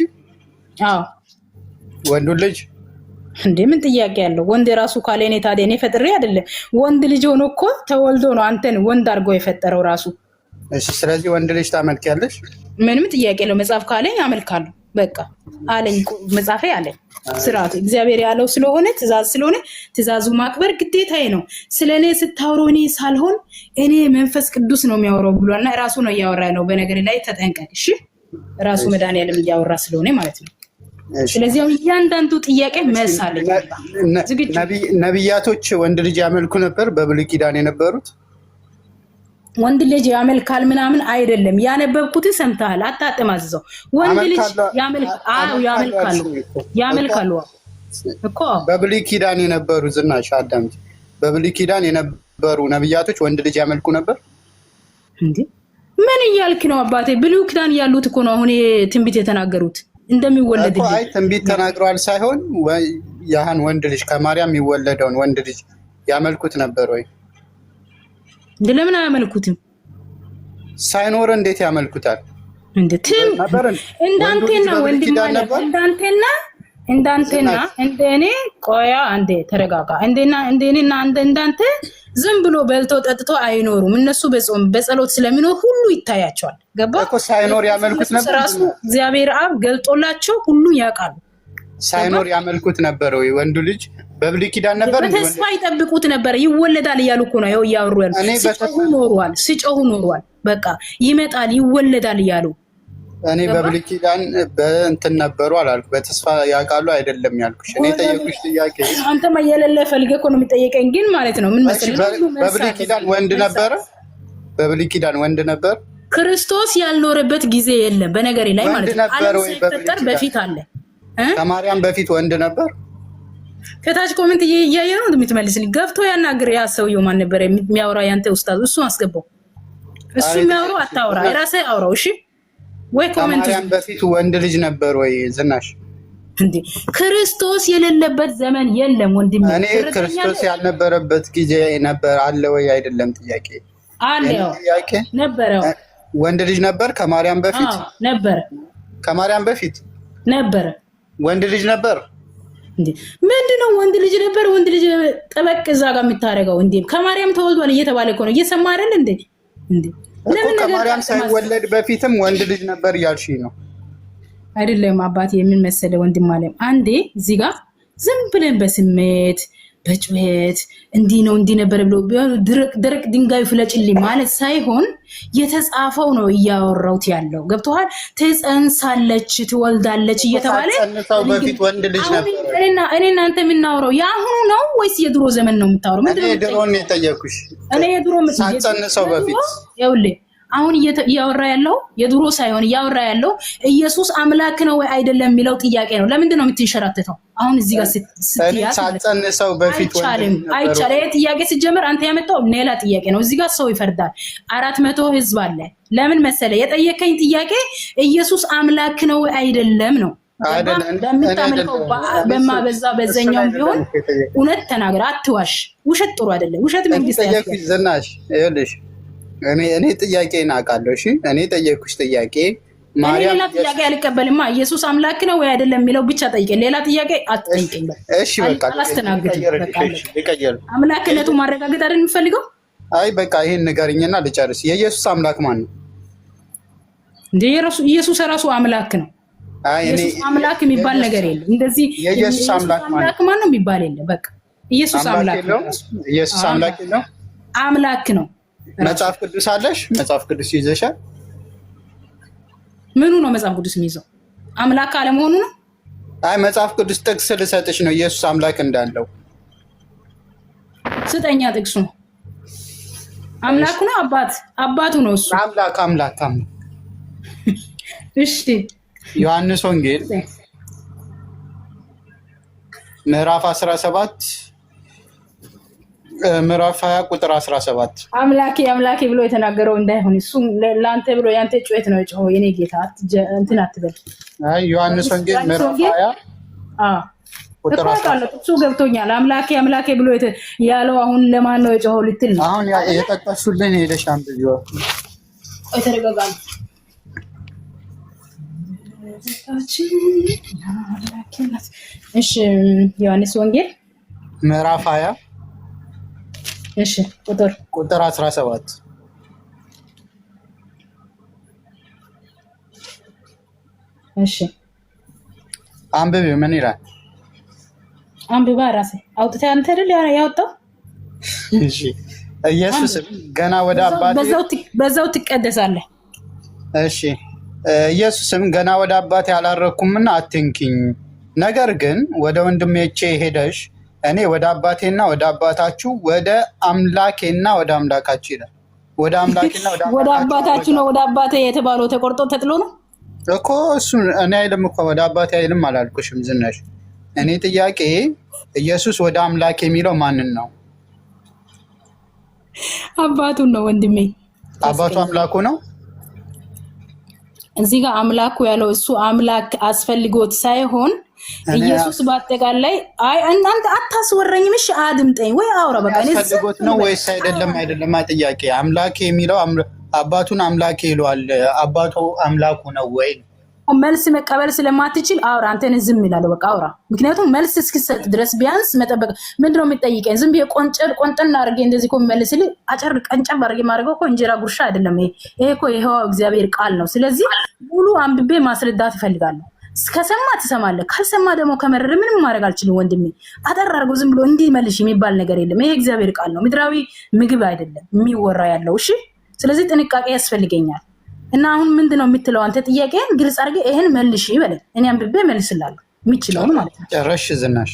አዎ ወንዱን ልጅ እንዴ ምን ጥያቄ ያለው? ወንድ ራሱ ካለ እኔ ታዲያ እኔ ፈጥሬ አይደለም። ወንድ ልጅ ሆኖ እኮ ተወልዶ ነው አንተን ወንድ አድርጎ የፈጠረው ራሱ። እሺ ስለዚህ ወንድ ልጅ ታመልኪያለሽ? ምንም ጥያቄ የለው። መጽሐፍ ካለኝ አመልካለሁ። በቃ አለኝ፣ መጽሐፌ አለኝ። ስርዓቱ እግዚአብሔር ያለው ስለሆነ ትእዛዝ ስለሆነ ትእዛዙ ማክበር ግዴታዬ ነው። ስለኔ ስታወሩ እኔ ሳልሆን እኔ መንፈስ ቅዱስ ነው የሚያወራው ብሏልና ራሱ ነው እያወራ ነው። በነገር ላይ ተጠንቀቅ እሺ። ራሱ መድኃኒዓለም እያወራ ስለሆነ ማለት ነው። ስለዚህ እያንዳንዱ ጥያቄ መልስ አለኝ። ነቢያቶች ወንድ ልጅ ያመልኩ ነበር በብሉይ ኪዳን የነበሩት? ወንድ ልጅ ያመልካል ምናምን አይደለም። ያነበብኩትን ሰምተሃል? አታጥማዝዘው። ወንድ ልጅ ያመልካሉ እኮ በብሉይ ኪዳን የነበሩ ዝናሽ አዳምጪ። በብሉይ ኪዳን የነበሩ ነቢያቶች ወንድ ልጅ ያመልኩ ነበር እንዴ? ምን እያልክ ነው አባቴ? ብሉይ ኪዳን ያሉት እኮ ነው አሁን ትንቢት የተናገሩት እንደሚወለድ ልጅ። አይ ትንቢት ተናግረዋል ሳይሆን ያህን ወንድ ልጅ ከማርያም የሚወለደውን ወንድ ልጅ ያመልኩት ነበር ወይ? ለምን አያመልኩትም? ሳይኖር እንዴት ያመልኩታል? እንዳንተና ወንድም እንዳንተና እንደኔ ቆያ አንዴ ተረጋጋ። እንደኔና እንዳንተ ዝም ብሎ በልቶ ጠጥቶ አይኖሩም። እነሱ በጾም በጸሎት ስለሚኖር ሁሉ ይታያቸዋል። ገባ እኮ ሳይኖር ያመልኩት ነበር። ራሱ እግዚአብሔር አብ ገልጦላቸው ሁሉ ያውቃሉ። ሳይኖር ያመልኩት ነበር ወይ? ወንዱ ልጅ በብሉይ ኪዳን ነበር። በተስፋ ይጠብቁት ነበር። ይወለዳል እያሉ እኮ ነው ያው እያወሩ ያሉ። ሲጮሁ ኖሯል። በቃ ይመጣል ይወለዳል እያሉ። እኔ በብሉይ ኪዳን በእንትን ነበሩ አላልኩ። በተስፋ ያውቃሉ አይደለም ያልኩሽ። እኔ ጠየቁሽ ጥያቄ አንተማ የሌለ ፈልገህ እኮ ነው የሚጠየቀኝ። ግን ማለት ነው ምን መሰለኝ፣ በብሉይ ኪዳን ወንድ ነበር። በብሉይ ኪዳን ወንድ ነበር። ክርስቶስ ያልኖረበት ጊዜ የለም በነገሬ ላይ ማለት ነው። ዓለም ሳይፈጠር በፊት አለ። ከማርያም በፊት ወንድ ነበር። ከታች ኮሜንት እያየ ነው የምትመልስልኝ። ገብቶ ያናግር። ያ ሰውየው ማን ነበር የሚያወራ? ያንተ ኡስታዝ። እሱ አስገባው። እሱ የሚያወራው አታወራ፣ የራስህ አውራው። እሺ ወይ ኮሜንት ከማርያም በፊት ወንድ ልጅ ነበር ወይ ዝናሽ? እንዴ ክርስቶስ የሌለበት ዘመን የለም ወንድሜ። እኔ ክርስቶስ ያልነበረበት ጊዜ ነበር አለ ወይ አይደለም ጥያቄ አለ ጥያቄ ነበር። ወንድ ልጅ ነበር ከማርያም በፊት? ነበር። ከማርያም በፊት ነበር ወንድ ልጅ ነበር እንዴ? ምንድነው ወንድ ልጅ ነበር? ወንድ ልጅ ጠበቅ እዛ ጋር የምታረጋው እንዴ? ከማርያም ተወልዷል እየተባለ እኮ ነው። እየሰማ አይደል እንዴ? እንዴ ለምን ከማርያም ሳይወለድ በፊትም ወንድ ልጅ ነበር ያልሽኝ ነው? አይደለም አባቴ፣ የምን መሰለ ወንድም አለም፣ አንዴ እዚህ ጋር ዝም ብለን በስሜት በጩኸት እንዲህ ነው እንዲህ ነበር ብሎ ደረቅ ድንጋይ ፍለጭልኝ ማለት ሳይሆን የተጻፈው ነው እያወራሁት ያለው። ገብቶሃል? ትጸንሳለች ትወልዳለች እየተባለ በፊት ወንድ ልጅ ነበር። እኔ እናንተ የምናወራው የአሁኑ ነው ወይስ የድሮ ዘመን ነው የምታወራው? እኔ የድሮ ነው የጠየኩሽ። እኔ የድሮ ሳትጸንሰው በፊት ይኸውልህ አሁን እያወራ ያለው የድሮ ሳይሆን እያወራ ያለው ኢየሱስ አምላክ ነው ወይ አይደለም የሚለው ጥያቄ ነው። ለምንድን ነው የምትንሸራተተው? አሁን እዚህ ጋር ስትያዝ ሳትጸንሰው በፊት አይቻልም። ይሄ ጥያቄ ሲጀምር አንተ ያመጣው ሌላ ጥያቄ ነው። እዚህ ጋር ሰው ይፈርዳል። 400 ህዝብ አለ። ለምን መሰለ የጠየቀኝ ጥያቄ ኢየሱስ አምላክ ነው ወይ አይደለም ነው። በምታመልከው በማበዛ በዘኛው ቢሆን እውነት ተናገር፣ አትዋሽ። ውሸት ጥሩ አይደለም። ውሸት መንግስት ያስያል። ዝናሽ ይኸውልሽ እኔ ጥያቄን አውቃለሁ። እሺ እኔ ጠየቅኩሽ ጥያቄ ማርያም ሌላ ጥያቄ አልቀበልማ። ኢየሱስ አምላክ ነው ወይ አይደለም የሚለው ብቻ ጠይቀኝ። ሌላ ጥያቄ አትጠይቀኝ። እሺ በቃ አላስተናግድም። አምላክነቱ ማረጋገጥ አይደል የሚፈልገው? አይ በቃ ይሄን ንገሪኝና ልጨርስ። የኢየሱስ አምላክ ማን ነው እንዴ? ኢየሱስ ራሱ አምላክ ነው። አይ ኢየሱስ አምላክ የሚባል ነገር የለም። እንደዚህ የኢየሱስ አምላክ ማን ነው የሚባል የለም። በቃ ኢየሱስ አምላክ ነው። ኢየሱስ አምላክ ነው። አምላክ ነው። መጽሐፍ ቅዱስ አለሽ? መጽሐፍ ቅዱስ ይዘሻል? ምኑ ነው መጽሐፍ ቅዱስ የሚይዘው? አምላክ አለመሆኑ ነው? አይ መጽሐፍ ቅዱስ ጥቅስ ልሰጥሽ ነው ኢየሱስ አምላክ እንዳለው። ስጠኛ ጥቅሱ። አምላኩ ነው አባቱ ነው እሱ አምላክ። እሺ ዮሐንስ ወንጌል ምዕራፍ 17 ምዕራፍ 20 ቁጥር 17 አምላኬ ብሎ የተናገረው እንዳይሆን እሱ ለአንተ ብሎ ያንተ ጩኸት ነው የጮኸው። የኔ ጌታ እንትን አትበል። አይ ዮሐንስ ወንጌል ምዕራፍ 20 ቁጥር 17 እሱ ገብቶኛል። አምላኬ ብሎ ያለው አሁን ለማን ነው የጮኸው ልትል ነው? አሁን የጠቀሱልን ሄደሽ አንብቢው። ተረጋጋ። እሺ ዮሐንስ ወንጌል ምዕራፍ 20 እሺ ቁጥር 17 እሺ አንብቢው። ምን ይላል? አንብባ ራሴ አውጥተህ አንተ አይደል ያወጣው? እሺ ኢየሱስ ገና ወደ አባቴ በዛው ትቀደሳለህ። እሺ ኢየሱስም ገና ወደ አባቴ አላረኩምና አትንኪኝ፣ ነገር ግን ወደ ወንድሞቼ ሄደሽ እኔ ወደ አባቴና ወደ አባታችሁ ወደ አምላኬና ወደ አምላካችሁ ይላል። ወደ አምላኬና ወደ አባታችሁ ነው። ወደ አባቴ የተባለው ተቆርጦ ተጥሎ ነው እኮ እሱ። እኔ አይልም እኮ ወደ አባቴ አይልም አላልኩሽም ዝናሽ። እኔ ጥያቄ ኢየሱስ ወደ አምላክ የሚለው ማንን ነው? አባቱን ነው ወንድሜ። አባቱ አምላኩ ነው። እዚህ ጋር አምላኩ ያለው እሱ አምላክ አስፈልጎት ሳይሆን ኢየሱስ በአጠቃላይ አይ እናንተ አታስወረኝም። እሺ አድምጠኝ ወይ አውራ በቃ እኔ አስፈልጎት ነው ወይስ አይደለም? ጥያቄ አምላክ የሚለው አባቱን አምላክ ይለዋል። አባቱ አምላኩ ነው ወይ? መልስ መቀበል ስለማትችል አውራ። አንተን ዝም ይላል በቃ አውራ። ምክንያቱም መልስ እስኪሰጥ ድረስ ቢያንስ መጠበቅ። ምንድነው የሚጠይቀኝ? ዝም ብዬ ቆንጠን አድርጌ እንደዚህ እኮ መልስልኝ አጨር ቀንጨብ አድርጌ ማድረገው እኮ እንጀራ ጉርሻ አይደለም። ይሄ እኮ ይሄው እግዚአብሔር ቃል ነው። ስለዚህ ሙሉ አንብቤ ማስረዳት እፈልጋለሁ። ከሰማ ትሰማለህ፣ ካልሰማ ደግሞ ከመረረ ምንም ማድረግ አልችልም ወንድሜ። አጠር አድርገው ዝም ብሎ እንዲህ መልሽ የሚባል ነገር የለም። ይሄ እግዚአብሔር ቃል ነው፣ ምድራዊ ምግብ አይደለም የሚወራ ያለው። እሺ ስለዚህ ጥንቃቄ ያስፈልገኛል። እና አሁን ምንድነው የምትለው አንተ? ጥያቄን ግልጽ አድርገህ ይሄን መልሽ ይበለኝ፣ እኔ አንብቤ መልስላለሁ የሚችለውን ማለት ነው። ጨረሽ ዝናሽ?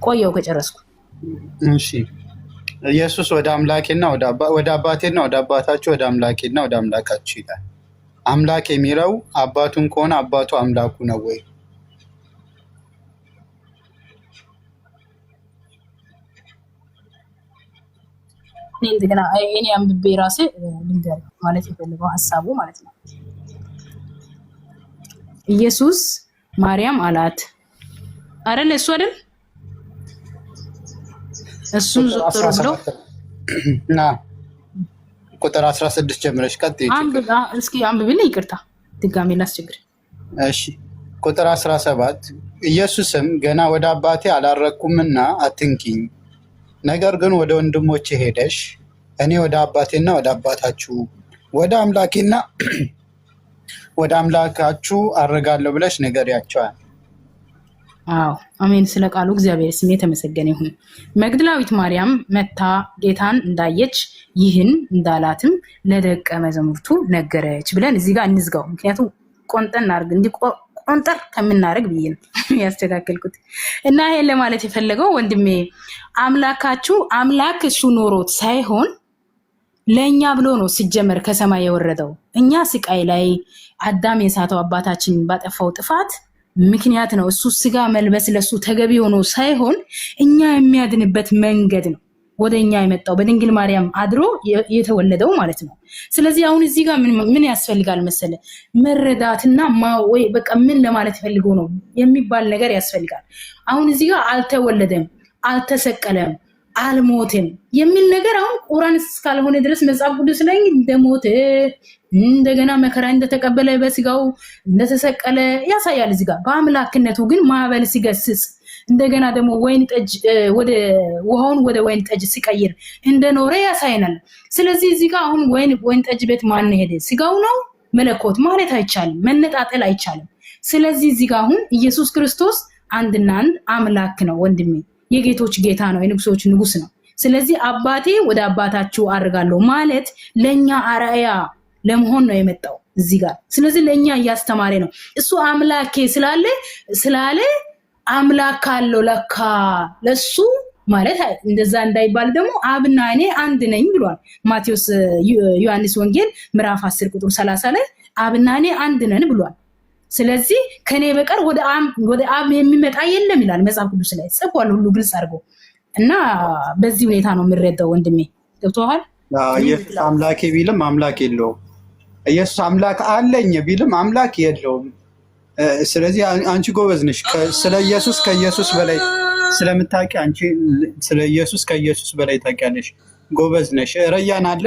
ቆየው ከጨረስኩ። እሺ ኢየሱስ ወደ አምላኬና ወደ አባቴና ወደ አባታችሁ ወደ አምላኬና ወደ አምላካችሁ ይላል። አምላክ የሚለው አባቱን ከሆነ አባቱ አምላኩ ነው ወይ? እንደገና እኔ አንብቤ ራሴ ልንገር ማለት የፈለገው ሐሳቡ ማለት ነው። ኢየሱስ ማርያም አላት አይደል? እሱ አይደል? እሱ ዞሮ ብሎ እና ቁጥር 16 ጀምረሽ ቀጥይ። እስኪ አንብብልኝ። ይቅርታ ድጋሜ ላስቸግር። እሺ ቁጥር 17 ኢየሱስም ገና ወደ አባቴ አላረኩምና አትንኪኝ፣ ነገር ግን ወደ ወንድሞቼ ሄደሽ እኔ ወደ አባቴና ወደ አባታችሁ ወደ አምላኬና ወደ አምላካችሁ አረጋለሁ ብለሽ ንገሪያቸዋል። አዎ አሜን። ስለ ቃሉ እግዚአብሔር ስም የተመሰገነ ይሁን። መግደላዊት ማርያም መታ ጌታን እንዳየች ይህን እንዳላትም ለደቀ መዛሙርቱ ነገረች ብለን እዚህ ጋር እንዝጋው። ምክንያቱም ቆንጠን አድርግ እንዲህ ቆንጠር ከምናደርግ ብዬ ነው ያስተካከልኩት። እና ይሄን ለማለት የፈለገው ወንድሜ አምላካችሁ አምላክ እሱ ኖሮት ሳይሆን ለእኛ ብሎ ነው ሲጀመር ከሰማይ የወረደው። እኛ ስቃይ ላይ አዳም የሳተው አባታችን ባጠፋው ጥፋት ምክንያት ነው። እሱ ስጋ መልበስ ለሱ ተገቢ ሆኖ ሳይሆን እኛ የሚያድንበት መንገድ ነው ወደ እኛ የመጣው በድንግል ማርያም አድሮ የተወለደው ማለት ነው። ስለዚህ አሁን እዚህ ጋር ምን ያስፈልጋል መሰለ መረዳትና ወይ በቃ ምን ለማለት ፈልጎ ነው የሚባል ነገር ያስፈልጋል። አሁን እዚህ ጋር አልተወለደም፣ አልተሰቀለም፣ አልሞትም የሚል ነገር አሁን ቁርአን እስካልሆነ ድረስ መጽሐፍ ቅዱስ ላይ እንደሞተ እንደገና መከራ እንደተቀበለ በስጋው እንደተሰቀለ ያሳያል። እዚህ ጋር በአምላክነቱ ግን ማዕበል ሲገስጽ እንደገና ደግሞ ወይን ጠጅ ወደ ውሃውን ወደ ወይን ጠጅ ሲቀይር እንደኖረ ያሳየናል። ስለዚህ እዚህ ጋር አሁን ወይን ጠጅ ቤት ማን ሄደ? ስጋው ነው መለኮት ማለት አይቻልም፣ መነጣጠል አይቻልም። ስለዚህ እዚህ ጋር አሁን ኢየሱስ ክርስቶስ አንድና አንድ አምላክ ነው ወንድሜ፣ የጌቶች ጌታ ነው፣ የንጉሶች ንጉስ ነው። ስለዚህ አባቴ ወደ አባታችሁ አድርጋለሁ ማለት ለኛ አርአያ ለመሆን ነው የመጣው እዚህ ጋር። ስለዚህ ለኛ እያስተማረ ነው። እሱ አምላኬ ስላለ አምላክ አለው ለካ ለሱ ማለት እንደዛ እንዳይባል ደግሞ አብና እኔ አንድ ነኝ ብሏል። ማቴዎስ ዮሐንስ ወንጌል ምዕራፍ 10 ቁጥር 30 ላይ አብና እኔ አንድ ነን ብሏል። ስለዚህ ከኔ በቀር ወደ አብ የሚመጣ የለም ይላል መጽሐፍ ቅዱስ ላይ ጽፏል፣ ሁሉ ግልጽ አድርጎ እና በዚህ ሁኔታ ነው የምንረዳው ወንድሜ። ገብቶሃል? ኢየሱስ አምላኬ ቢልም አምላክ የለውም። ኢየሱስ አምላክ አለኝ ቢልም አምላክ የለውም። ስለዚህ አንቺ ጎበዝ ነሽ። ስለ ኢየሱስ ከኢየሱስ በላይ ስለምታውቂ አንቺ ስለ ኢየሱስ ከኢየሱስ በላይ ታውቂያለሽ። ጎበዝ ነሽ። ረያን አለ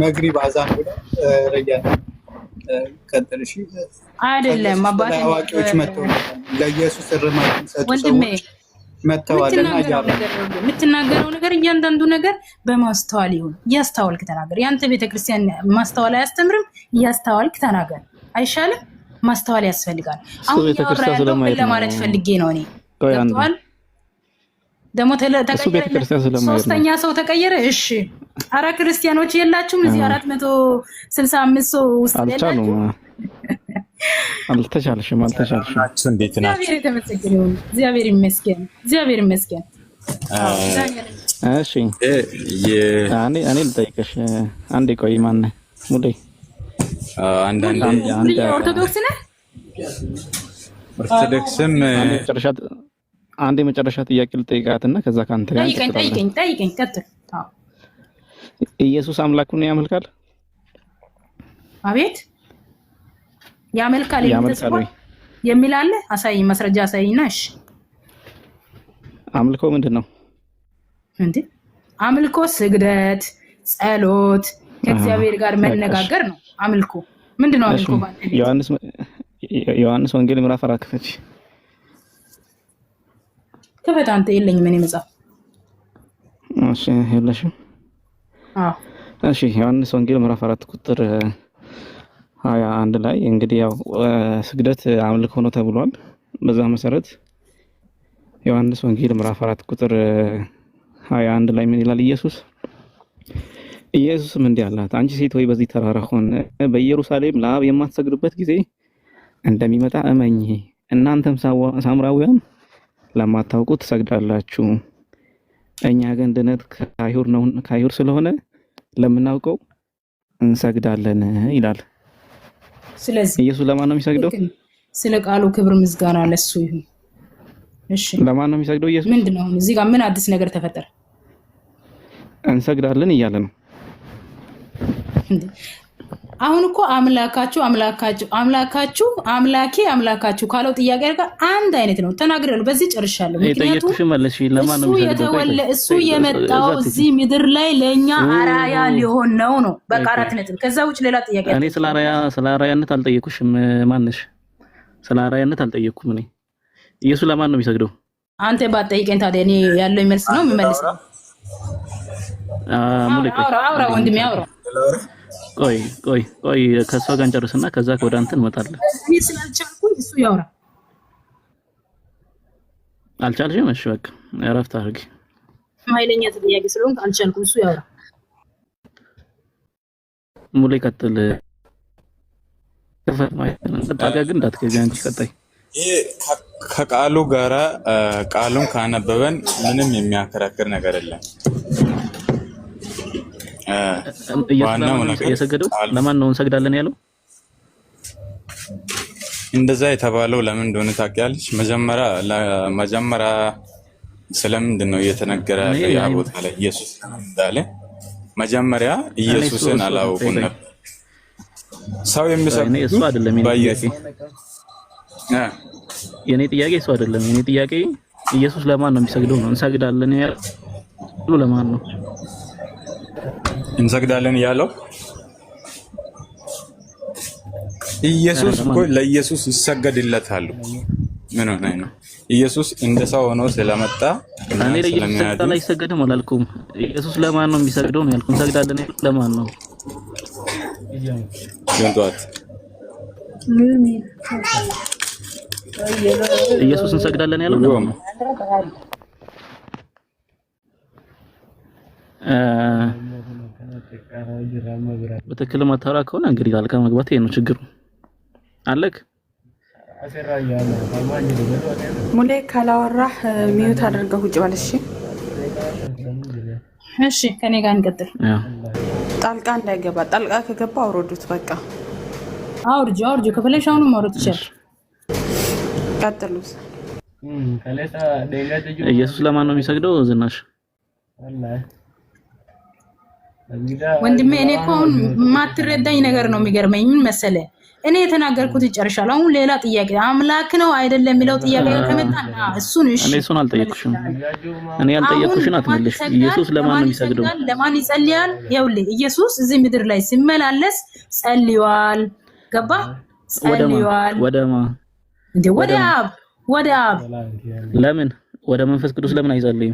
መግሪብ አዛን ብሎ ረያን ቀጥልሽ አይደለም አባቴ አዋቂዎች መጥተው ለኢየሱስ እርማት ሰጡ ሰዎች መተዋልና የምትናገረው ነገር እያንዳንዱ ነገር በማስተዋል ይሁን። እያስተዋልክ ተናገር። ያንተ ቤተክርስቲያን ማስተዋል አያስተምርም? እያስተዋልክ ተናገር አይሻልም? ማስተዋል ያስፈልጋል። አሁን ያወራው ለማለት ፈልጌ ነው እኔ። ገብቶሃል? ደግሞ ተቀየረ፣ ሶስተኛ ሰው ተቀየረ። እሺ አራ ክርስቲያኖች የላችሁም እዚህ 465 ሰው ውስጥ የላችሁም? አልተቻልሽም። እንዴት ናችሁ? እግዚአብሔር ይመስገን። እሺ እኔ ልጠይቅሽ አንዴ። ቆይ ማን ሙሌ? አንዳንዴ ኦርቶዶክስ ነህ? ኦርቶዶክስም አንዴ መጨረሻ ጥያቄ ልጠይቃትና ከዛ ካንተ ጋር ጠይቀኝ። ቀጥል። ኢየሱስ አምላኩን ያመልካል? አቤት ያመልካል የሚል አለ? አሳይ፣ ማስረጃ አሳይና። እሺ አምልኮ ምንድን ነው እንዴ? አምልኮ ስግደት፣ ጸሎት፣ ከእግዚአብሔር ጋር መነጋገር ነው። አምልኮ ምንድን ነው? አምልኮ ዮሐንስ ወንጌል ምዕራፍ 4 ክፈች። ክፈት አንተ። የለኝም እኔ መጽሐፍ። እሺ የለሽም? አዎ እሺ ዮሐንስ ወንጌል ምዕራፍ 4 ቁጥር 21 ላይ እንግዲህ ያው ስግደት አምልኮ ነው ተብሏል። በዛ መሰረት ዮሐንስ ወንጌል ምዕራፍ 4 ቁጥር 21 ላይ ምን ይላል? ኢየሱስም እንዲህ አላት፣ አንቺ ሴት ሆይ በዚህ ተራራ ሆነ በኢየሩሳሌም ለአብ የማትሰግዱበት ጊዜ እንደሚመጣ እመኚ። እናንተም ሳምራውያን ለማታውቁ ትሰግዳላችሁ፣ እኛ ግን ድነት ከአይሁድ ስለሆነ ለምናውቀው እንሰግዳለን ይላል። ስለዚህ ኢየሱስ ለማን ነው የሚሰግደው? ስለ ቃሉ ክብር ምስጋና ለሱ ይሁን። እሺ ለማን ነው የሚሰግደው ኢየሱስ? ምንድነው እዚህ ጋር ምን አዲስ ነገር ተፈጠረ? እንሰግዳለን እያለ ነው። አሁን እኮ አምላካችሁ ካለው ጥያቄ ጋር አንድ አይነት ነው። ተናግረሉ በዚህ ጨርሻለሁ። ምክንያቱም እሱ የመጣው እዚህ ምድር ላይ ለኛ አራያ ሊሆን ነው። በቃ 4 ነጥብ። ከዛ ውጭ ሌላ ጥያቄ እኔ ስለ አራያነት አልጠየኩሽም። ማንሽ ስለ አራያነት አልጠየኩም። እኔ ኢየሱስ ለማን ነው የሚሰግደው? አንተ ባትጠይቀኝ ታዲያ እኔ ያለው መልስ ነው የሚመልስ ነው። አውራ ወንድሜ አውራ። ቆይ ከሷ ጋር እንጨርስና ከዛ ወደ አንተ እንመጣለን። እኔ ስላልቻልኩኝ እሱ ያውራ። አልቻልሽም? እሺ በቃ እረፍት አድርጊ። ኃይለኛ ጥያቄ ስለሆንክ አልቻልኩም። እሱ ያውራ። ሙሌ ቀጥል። ተጣጋ ግን እንዳትገዢ አንቺ ቀጣይ። ይሄ ከቃሉ ጋራ ቃሉን ካነበበን ምንም የሚያከራክር ነገር የለም። ዋናው ነገር የሰገደው ለማን ነው እንሰግዳለን ያለው? እንደዛ የተባለው ለምን እንደሆነ ታውቂያለሽ? መጀመሪያ ስለምንድን ነው እየተነገረ ያለው? ያ ቦታ ላይ ኢየሱስ እንዳለ መጀመሪያ ኢየሱስን አላወቁም ነበር። ሰው የሚሰግደው እሱ አይደለም የኔ ጥያቄ እሱ አይደለም። የኔ ጥያቄ ኢየሱስ ለማን ነው የሚሰግደው ነው። እንሰግዳለን ያለው ለማን ነው? እንሰግዳለን ያለው ኢየሱስ እኮ ለኢየሱስ ይሰገድለታል። ምን ሆነ ነው? ኢየሱስ እንደ ሰው ሆኖ ስለመጣ እኔ ለኢየሱስ ላይ ይሰገድም አላልኩም። ኢየሱስ ለማን ነው የሚሰግደው ነው ያልኩት። እንሰግዳለን ያለው ለማን ነው? ይንቷት ኢየሱስ እንሰግዳለን ያለው ለማን ነው? በትክክል ማታወራ ከሆነ እንግዲህ ጣልቃ መግባት ይሄ ነው ችግሩ። አለክ ሙሌ ካላወራህ ሚዩት አድርገው ውጭ በል። እሺ ከኔ ጋር እንቀጥል። ጣልቃ እንዳይገባ። ጣልቃ ከገባ አውርዱት። በቃ አውርጁ ከፈለሽ አሁንም ማውራት ይችላል። ቀጥሉስ። ኢየሱስ ለማን ነው የሚሰግደው? ዝናሽ ወንድሜ እኔ እኮ አሁን ማትረዳኝ ነገር ነው የሚገርመኝ። ምን መሰለህ እኔ የተናገርኩት ይጨርሻል። አሁን ሌላ ጥያቄ አምላክ ነው አይደለም የሚለው ጥያቄ ከመጣና እሱን እሺ፣ እኔ እሱን አልጠየቅኩሽም። እኔ ያልጠየቅኩሽን አትመልሽ። ኢየሱስ ለማን ነው የሚሰግደው? ለማን ይጸልያል? ይኸውልህ ኢየሱስ እዚህ ምድር ላይ ሲመላለስ ጸልዩዋል። ገባ? ጸልዩዋል። ወደማ እንዴ? ወደ አብ። ለምን ወደ መንፈስ ቅዱስ ለምን አይጸልይም?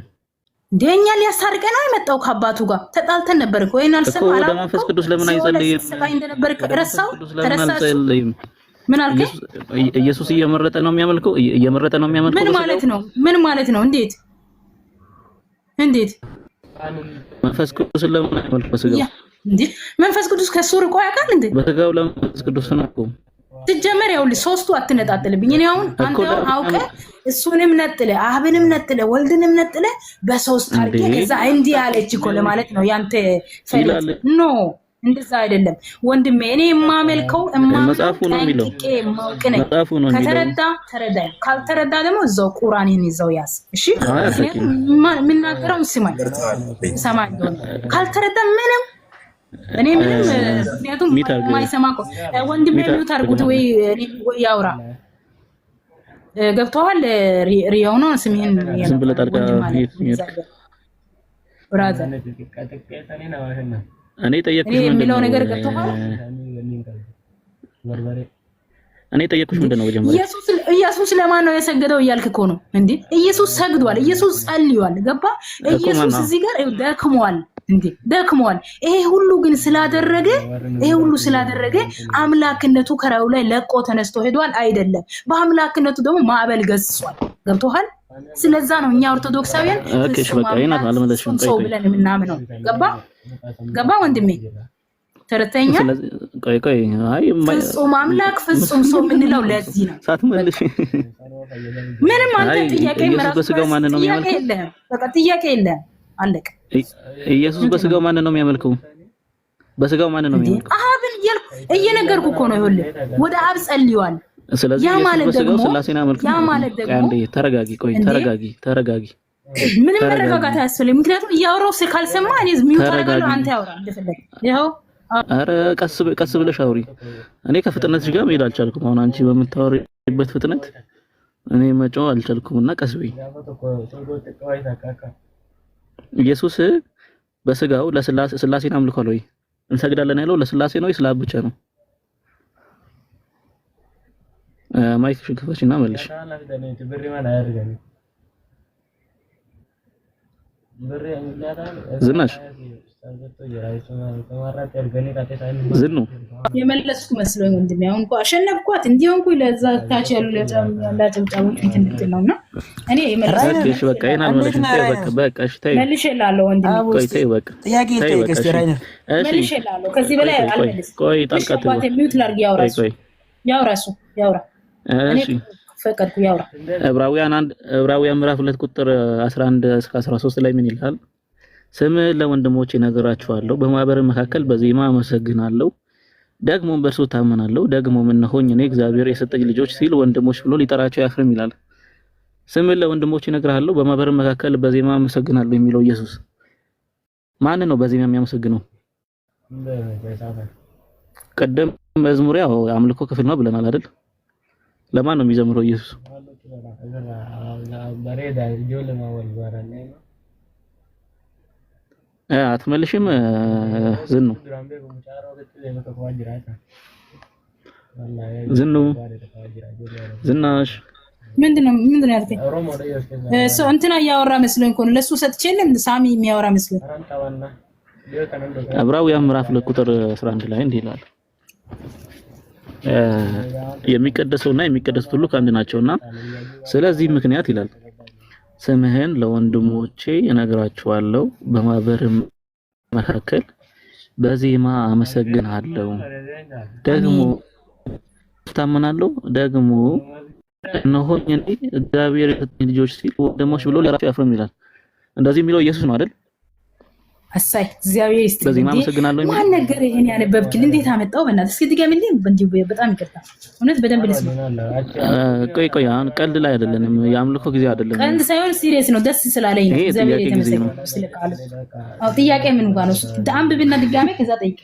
ደኛ ሊያሳርቀ ነው የመጣው ከአባቱ ጋር ተጣልተን ነበር እኮ ወይን አልሰማ አላ ወደ መንፈስ ቅዱስ ለምን አይጸልይም? ረሳው ምን አልከኝ? ኢየሱስ እየመረጠ ነው የሚያመልከው። ምን ማለት ነው? እንዴት መንፈስ ቅዱስ ለምን አይመልከው? በስጋው እንዴ መንፈስ ቅዱስ ከሱ ርቆ ያውቃል እንዴ? በስጋው ለመንፈስ ቅዱስ ነው እኮ ትጀመር። ይኸውልህ ሶስቱ አትነጣጥልብኝ። እኔ አሁን አንተ አውቀ እሱንም ነጥለ አብንም ነጥለ ወልድንም ነጥለ በሶስት ታርጌ ከዛ እንዲህ ያለች እኮ ለማለት ነው ያንተ ፈለግ ኖ እንደዛ አይደለም ወንድሜ። እኔ የማመልከው መጽሐፉ ነው የሚለው መጽሐፉ ነው የሚለው። ከተረዳ ተረዳ፣ ካልተረዳ ደግሞ እዛው ቁርአንን ይዘው ያዝ። እሺ ምን ናገረው ስማኝ ካልተረዳ ምንም እኔ ምንም ምክንያቱም ማይሰማ እኮ ወንድሜ ሚዩት አድርጉት ወይ ያውራ። ገብተዋል ሪያው ነው ስምህን ዝም ብለህ ጣልቃ ብራዘር እኔ ጠየቅኩሽ የሚለው ነገር ገብተዋል። እኔ ጠየቅኩሽ ምንድነው? መጀመሪያ ኢየሱስ ለማን ነው የሰገደው እያልክ እኮ ነው እንዴ? ኢየሱስ ሰግዷል። ኢየሱስ ጸልዩዋል። ገባ? ኢየሱስ እዚህ ጋር ደክሟል እንዴ? ደክሟል። ይሄ ሁሉ ግን ስላደረገ አምላክነቱ ከራዩ ላይ ለቆ ተነስቶ ሄዷል አይደለም። በአምላክነቱ ደግሞ ማዕበል ገዝጿል። ገብቶሃል? ስለዛ ነው እኛ ኦርቶዶክሳውያን እሺ በቃ ይናት አልመለስሽም። ሰው ብለን የምናምነው። ገባ ወንድሜ? ተረተኛ ቆይ አይ ፍጹም አምላክ ፍጹም ሰው የምንለው ለዚህ ነው። ሳትመልሽ ምንም አንተ ጥያቄ ኢየሱስ በስጋው ማን ነው የሚያመልከው? በቃ ጥያቄ የለም አለቀ። ኢየሱስ በስጋው ማን ነው የሚያመልከው? በስጋው ማን ነው የሚያመልከው? አብን እየነገርኩ እኮ ነው። ይኸውልህ ወደ አብ ጸልዩዋል። ስለዚህ ኢየሱስ በስጋው ስላሴን አመልከው። ያ ማለት ደግሞ አንዴ ተረጋጊ። ቆይ ተረጋጊ ምንም መረጋጋት አያስፈልግም። ምክንያቱም እያወራው ካልሰማ እኔ ሚውት አደርጋለሁ። አንተ ያወራ እንደፈለግ ይኸው። ኧረ ቀስ ብለሽ አውሪ። እኔ ከፍጥነትሽ ጋር መሄድ አልቻልኩም። አሁን አንቺ በምታወሪበት ፍጥነት እኔ መጮህ አልቻልኩም እና ቀስ በይ። ኢየሱስ በስጋው ለስላሴን አምልኳል ወይ እንሰግዳለን ያለው ለስላሴ ነው ወይስ ለአብ ብቻ ነው? ማይክሽን ክፈችና መልሽ። ዝናሽ ዝኑ የመለስኩ መስሎኝ ወንድሜ። አሁን እኮ አሸነፍኳት እንዲሆንኩ ለዛ ታች ያሉ ለጨምጫሞች እንትን ነውና እኔ የመለስኩሽ በቃ ይሄን አልመለሽም። በቃ እሺ ተይ መልሼልሃለሁ ወንድሜ። ቆይ ተይ በቃ ጥያቄ ልጠይቅሽ ራይነር። መልሼልሃለሁ። ከዚህ በላይ አልመልስም። ቆይ ጣልቃት ቆይ ሚውት ላድርግ። ያውራ እሱ ያውራ። እኔ ፈቀድኩ ያውራ። ዕብራውያን ምዕራፍ 2 ቁጥር 11 እስከ 13 ላይ ምን ይላል? ስም ለወንድሞቼ እነግራችኋለሁ፣ በማህበር መካከል በዜማ አመሰግናለሁ፣ ደግሞ በእርሱ ታመናለሁ፣ ደግሞ እነሆኝ እኔ እግዚአብሔር የሰጠኝ ልጆች ሲል ወንድሞች ብሎ ሊጠራቸው ያፍርም ይላል። ስም ለወንድሞቼ እነግራለሁ፣ በማህበር መካከል በዜማ አመሰግናለሁ የሚለው ኢየሱስ ማን ነው? በዜማ የሚያመሰግነው ቀደም መዝሙር ያው አምልኮ ክፍል ነው ብለናል አይደል? ለማን ነው የሚዘምረው ኢየሱስ? አትመልሽም? ዝኑ ዝናሽ ምንድነው ያልከኝ? ሰው እንትና እያወራ መስሎኝ እኮ ነው። ለሱ ሰጥቼልም ሳሚ የሚያወራ መስሎኝ። ዕብራውያን ምዕራፍ 2 ቁጥር 11 ላይ እንዲህ ይላል የሚቀደሰውና የሚቀደሱት ሁሉ ከአንድ ናቸውና ስለዚህ ምክንያት ይላል ስምህን ለወንድሞቼ እነግራቸዋለሁ፣ በማህበር መካከል በዜማ አመሰግናለሁ፣ ደግሞ ታመናለሁ፣ ደግሞ እነሆኝ እኔ እግዚአብሔር የሰጠኝ ልጆች ሲል ወንድሞች ብሎ ለራሱ ያፍርም ይላል። እንደዚህ የሚለው ኢየሱስ ነው አይደል? አሳይ እግዚአብሔር ይስጥልኝ። በዜማ አመሰግናለሁ። ማን ነገር ይሄን ያነበብክልኝ? እንዴት አመጣው? በእናትህ እስኪ ድገምልኝ። በጣም ይቅርታ እውነት በደንብ ልስማ። ቆይ አሁን ቀልድ ላይ አይደለንም። የአምልኮ ጊዜ አይደለም። ቀልድ ሳይሆን ሲሪየስ ነው። ደስ ስላለኝ ነው። እግዚአብሔር የተመሰገነ ስለቃሉ። ጥያቄ ምን እንኳን ነው? አንብብና ድጋሜ ከዛ ጠይቅ።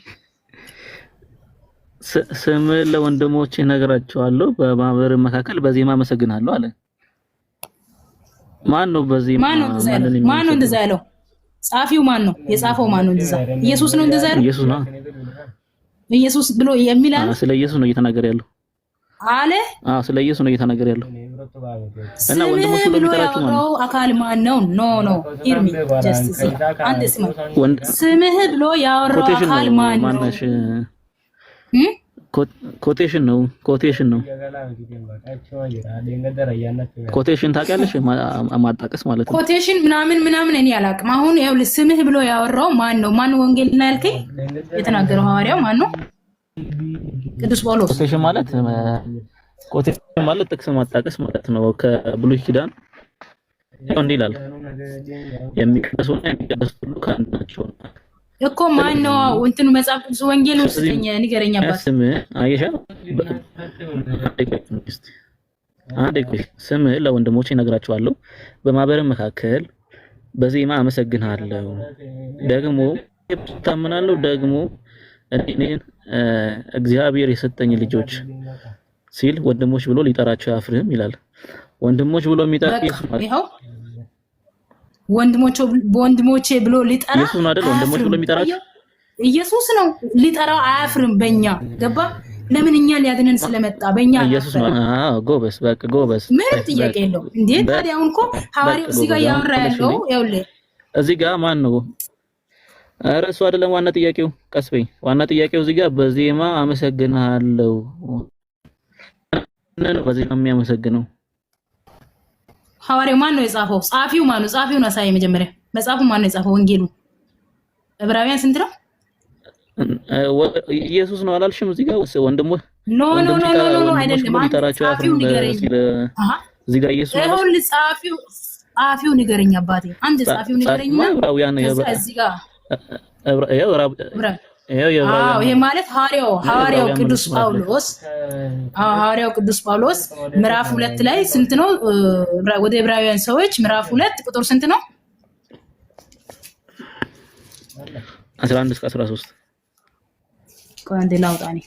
ስም ለወንድሞቼ እነግራቸዋለሁ፣ በማህበር መካከል በዜማ አመሰግናለሁ አለ። ማን ነው በዜማ? ማን ነው እንደዛ ያለው? ጻፊው ማን ነው? የጻፈው ማን ነው? እንደዛ ኢየሱስ ነው እንደዛ ያለው? ኢየሱስ ነው። ኢየሱስ ብሎ የሚላል ስለ ኢየሱስ ነው እየተናገረ ያለው አለ። ስለ ኢየሱስ ነው እየተናገረ ያለው። እና ወንድሞች ብሎ የሚጠራቸው ማን ነው? አካል ማን ነው? ኖ ኢርሚ ጀስቲስ አንድ ስም ስምህ ብሎ ያወራው አካል ማን ነው? ኮቴሽን ነው። ኮቴሽን ታውቂያለሽ? ማጣቀስ ማለት ነው። ኮቴሽን ምናምን እኔ አላውቅም። አሁን ያው ስምህ ብሎ ያወራው ማን ነው? ማን ወንጌልና ያልከኝ የተናገረው ሐዋርያው ማን ነው? ቅዱስ ጳውሎስ። ኮቴሽን ማለት ጥቅስ ማጣቀስ ማለት ነው። ከብሉይ ኪዳን እንዲህ ይላል የሚቀደሱና የሚቀደሱት ሁሉ ከአንድ ናቸው እኮ ማን ነው? እንትኑ መጽሐፍ ቅዱስ ወንጌል ውስጥ ንገረኛ አባት። ስም ለወንድሞቼ እነግራቸዋለሁ፣ በማህበር መካከል በዜማ አመሰግናለሁ፣ ደግሞ ታመናለሁ፣ ደግሞ እኔን እግዚአብሔር የሰጠኝ ልጆች ሲል ወንድሞች ብሎ ሊጠራቸው ያፍርም ይላል። ወንድሞች ብሎ የሚጠራ ይኸው ወንድሞቼ ብሎ ሊጠራ ኢየሱስ ነው አይደል? ወንድሞች ብሎ የሚጠራቸው ኢየሱስ ነው። ሊጠራው አያፍርም። በእኛ ገባ። ለምን እኛ ሊያድነን ስለመጣ በእኛ ኢየሱስ ነው። ጎበስ፣ በቃ ጎበስ፣ ምንም ጥያቄ የለውም። እንዴ ታዲያ አሁን እኮ ሐዋርያው እዚህ ጋር ያወራ ያለው ይኸውልህ፣ እዚህ ጋር ማን ነው? ኧረ እሱ አይደለም ዋና ጥያቄው። ቀስ በይ። ዋና ጥያቄው እዚህ ጋር በዜማ አመሰግናለሁ ነው። በዜማ የሚያመሰግነው ሐዋርያው ማን ነው የጻፈው? ጻፊው ማን ነው? ጻፊውን አሳይ መጀመሪያ። መጽሐፉ ማን ነው የጻፈው? ወንጌሉ ዕብራውያን ስንት ነው? ኢየሱስ ነው አላልሽም? እዚህ ጋር ወንድሞ ኖ አይደለም። ጻፊው ንገረኝ። እዚህ ጋር ኢየሱስ ነው። ጻፊው ንገረኝ አባቴ። አንድ ጻፊው ንገረኝና እዚህ ጋር ይሄ ማለት ሐዋርያው ቅዱስ ጳውሎስ ምዕራፍ 2 ላይ ስንት ነው? ወደ ዕብራውያን ሰዎች ምዕራፍ 2 ቁጥር ስንት ነው? 11 እስከ 13 አንዴ ላውጣ እኔ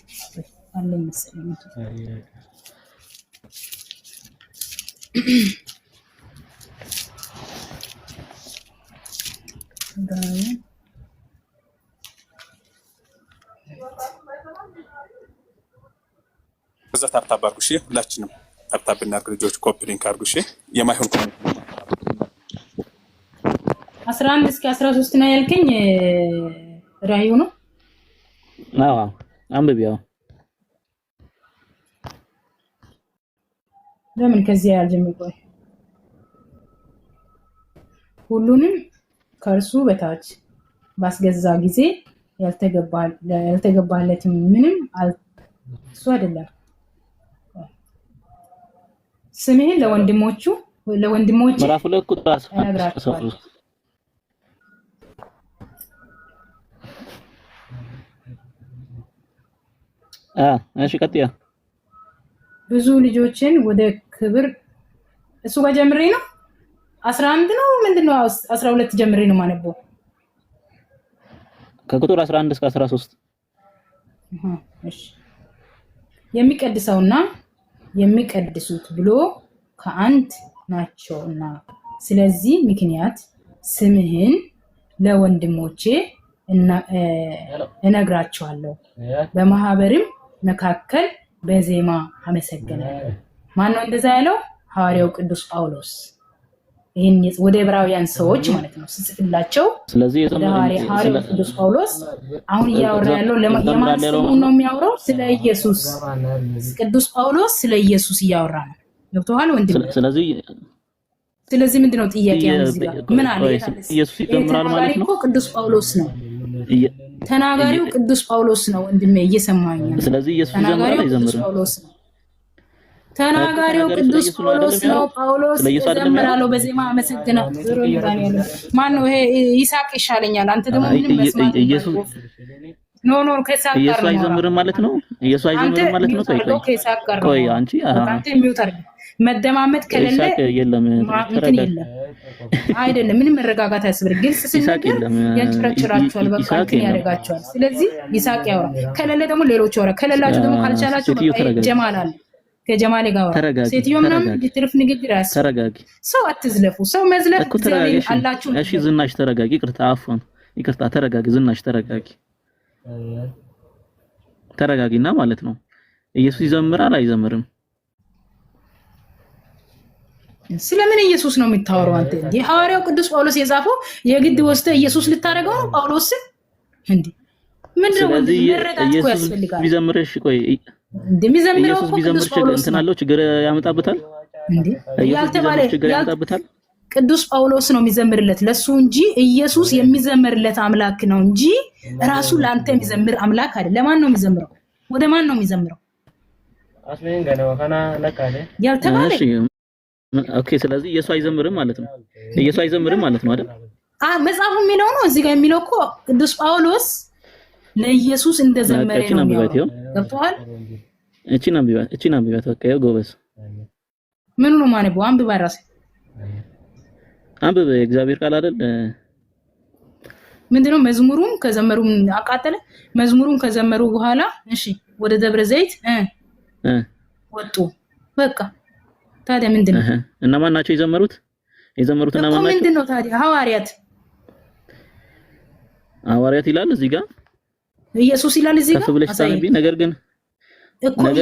አለኝ መሰለኝ። ከዛ ታብታብ አድርጉ። እሺ ሁላችንም ታብታብ እናድርግ። ልጆች ኮፒ ሊንክ አድርጉ። እሺ የማይሆን 11 እስከ 13 ነው ያልከኝ ራእዩ ነው? አዎ አንብቢያው። ለምን ከዚህ ያልጀምቆይ ሁሉንም ከእርሱ በታች ባስገዛ ጊዜ ያልተገባለት ምንም እሱ አይደለም። ስምህን ለወንድሞቼ ምዕራፍ 2 ቁጥር 13 እሺ ቀጥያ ብዙ ልጆችን ወደ ክብር እሱ ጋር ጀምሬ ነው 11 ነው ምንድነው 12 ጀምሬ ነው ማነበው ከቁጥር 11 እስከ 13 እሺ የሚቀድሰውና የሚቀድሱት ብሎ ከአንድ ናቸውና ስለዚህ ምክንያት ስምህን ለወንድሞቼ እነግራቸዋለሁ በማህበርም መካከል በዜማ አመሰግናለሁ። ማን ነው እንደዛ ያለው? ሐዋርያው ቅዱስ ጳውሎስ። ይሄን ወደ ዕብራውያን ሰዎች ማለት ነው ሲጽፍላቸው። ስለዚህ ሐዋርያው ቅዱስ ጳውሎስ አሁን እያወራ ያለው ለማን ነው የሚያወራው? ስለ ኢየሱስ። ቅዱስ ጳውሎስ ስለ ኢየሱስ እያወራ ነው። ገብቶሃል ወንድም? ስለዚህ ምንድነው ጥያቄ ምን አለ? ኢየሱስ ይጀምራል ማለት ነው። ቅዱስ ጳውሎስ ነው ተናጋሪው፣ ቅዱስ ጳውሎስ ነው ወንድሜ፣ እየሰማኝ ነው። ስለዚህ ኢየሱስ ይጀምራል አይዘምርም? ተናጋሪው ቅዱስ ጳውሎስ ነው። ጳውሎስ ይዘምራል፣ በዜማ አመሰግናለሁ። ማን ነው ይሄ? ይስሐቅ ይሻለኛል። አንተ ደግሞ ምንም መስማት ኢየሱስ ኖ ከይስሐቅ ጋር ኢየሱስ አይዘምርም ማለት ነው። ኢየሱስ አይዘምርም ማለት ነው። ቆይ አንቺ አንተ የሚውተር መደማመጥ ከሌለ የለም እንትን የለም አይደለም። ምንም መረጋጋት ያስብር። ግልጽ ሲነገር ያጭራጭራቸዋል፣ በቃ እንትን ያደርጋቸዋል። ስለዚህ ይስሐቅ ያወራ፣ ከሌለ ደግሞ ሌሎች ያወራ። ከሌላችሁ ደግሞ ካልቻላችሁ ጀማል አለ፣ ከጀማል ጋር አወራ። ሴትዮ ምናምን ትርፍ ንግግር ያስብ። ተረጋጊ። ሰው አትዝለፉ። ሰው መዝለፍ እግዚአብሔር አላችሁ። እሺ ዝናሽ ተረጋጊ። ይቅርታ ተረጋጊ። ዝናሽ ተረጋጊ። ተረጋጊና ማለት ነው። ኢየሱስ ይዘምራል አይዘምርም? ስለምን ኢየሱስ ነው የምታወራው አንተ? እንዴ ሐዋርያው ቅዱስ ጳውሎስ የጻፈው የግድ ወስደህ ኢየሱስ ልታረገው ነው ጳውሎስ እንዴ? ምንድነው መረዳት እኮ ያስፈልጋል። ቢዘምርሽ ቆይ እንደሚዘምረው ኢየሱስ ቢዘምርሽ እንትን አለው ችግር ያመጣበታል እንዴ? ያልተባለ ችግር ያመጣበታል። ቅዱስ ጳውሎስ ነው የሚዘምርለት ለሱ እንጂ ኢየሱስ የሚዘምርለት አምላክ ነው እንጂ ራሱ ለአንተ የሚዘምር አምላክ አይደለም። ለማን ነው የሚዘምረው? ወደ ማን ነው የሚዘምረው? ያልተባለ ኦኬ። ስለዚህ ኢየሱስ አይዘምርም ማለት ነው። ኢየሱስ አይዘምርም ማለት ነው አይደል? መጽሐፉ የሚለው ነው። እዚህ ጋር የሚለው እኮ ቅዱስ ጳውሎስ ለኢየሱስ እንደዘመረ ነው። ገብቶሃል? እቺን አንብባት። በቃ ያው ጎበዝ። ምኑ ነው ማነበው? አንብባ ራስህ አንብብ። የእግዚአብሔር ቃል አይደል? ምንድነው? መዝሙሩም ከዘመሩም አቃጠለ። መዝሙሩም ከዘመሩ በኋላ እሺ ወደ ደብረ ዘይት ወጡ። በቃ ታዲያ ምንድነው? እነማን ናቸው የዘመሩት? የዘመሩት እነማን ናቸው? ምንድነው ታዲያ? ሐዋርያት ይላል እዚህ ጋር፣ ኢየሱስ ይላል እዚህ ጋር። ከፍብለሽ ታነቢ። ነገር ግን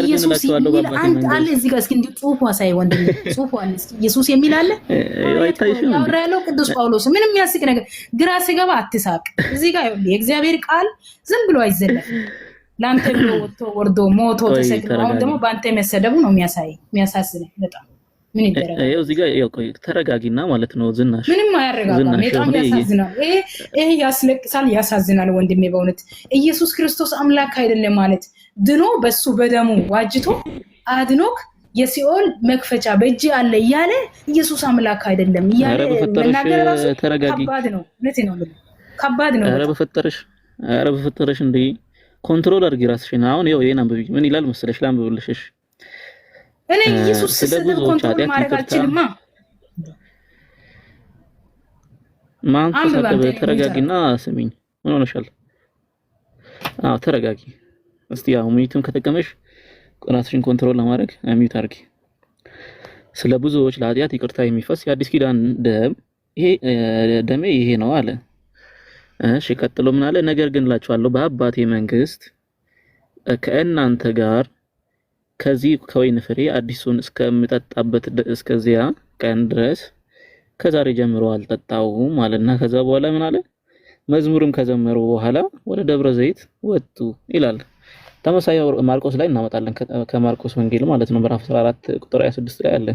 ኢየሱስ የሚል አንድ አለ እዚህ ጋር። እስኪ እንዲሁ ጽሑፉ አሳይ ወንድሜ፣ ጽሑፉ አለ። እስኪ ኢየሱስ የሚል አለ ያወራለው ቅዱስ ጳውሎስ። ምንም የሚያስቅ ነገር ግራ ሲገባ አትሳቅ። እዚህ ጋር የእግዚአብሔር ቃል ዝም ብሎ አይዘለፍም። ለአንተ ብሎ ወጥቶ ወርዶ ሞቶ ተሰቅሎ አሁን ደግሞ በአንተ መሰደቡ ነው የሚያሳዝነው በጣም። ምን ይደረጋል? እዚህ ጋር ተረጋጊና ማለት ነው። ዝናሽ ምንም አያረጋጋም። በጣም ያሳዝናል። ይሄ ያስለቅሳል፣ ያሳዝናል ወንድሜ በእውነት ኢየሱስ ክርስቶስ አምላክ አይደለም ማለት ድኖ በሱ በደሙ ዋጅቶ አድኖክ የሲኦል መክፈቻ በእጅ አለ እያለ ኢየሱስ አምላክ አይደለም እያለ መናገር ራሱ ከባድ ነው። እውነቴን ነው፣ ከባድ ነው። ኧረ በፈጠረሽ ኧረ በፈጠረሽ እንዴ ኮንትሮል አድርጊ ራስሽን። አሁን ይኸው ይሄን አንብቢ። ምን ይላል መሰለሽ? ላንብብልሽ። እኔ ኢየሱስ ስድብ ኮንትሮል ማድረግ አልችልማ። ማን ተሰደበ? ተረጋጊና ስሚኝ። ምን ሆነሻል? አዎ ተረጋጊ እስቲ። ያው ሚዩቱን ከተቀመሽ ራስሽን ኮንትሮል ለማድረግ ሚዩት አድርጊ። ስለ ብዙዎች ለኃጢአት ይቅርታ የሚፈስ የአዲስ ኪዳን ደም ደሜ ይሄ ነው አለ። እሺ ቀጥሎ ምን አለ? ነገር ግን እላችኋለሁ በአባቴ መንግስት ከእናንተ ጋር ከዚህ ከወይን ፍሬ አዲሱን እስከምጠጣበት እስከዚያ ቀን ድረስ ከዛሬ ጀምሮ አልጠጣውም አለና ከዛ በኋላ ምን አለ? መዝሙርም ከዘመሩ በኋላ ወደ ደብረ ዘይት ወጡ ይላል። ተመሳሳይ ማርቆስ ላይ እናመጣለን። ከማርቆስ ወንጌል ማለት ነው ምዕራፍ 14 ቁጥር 26 ላይ አለ።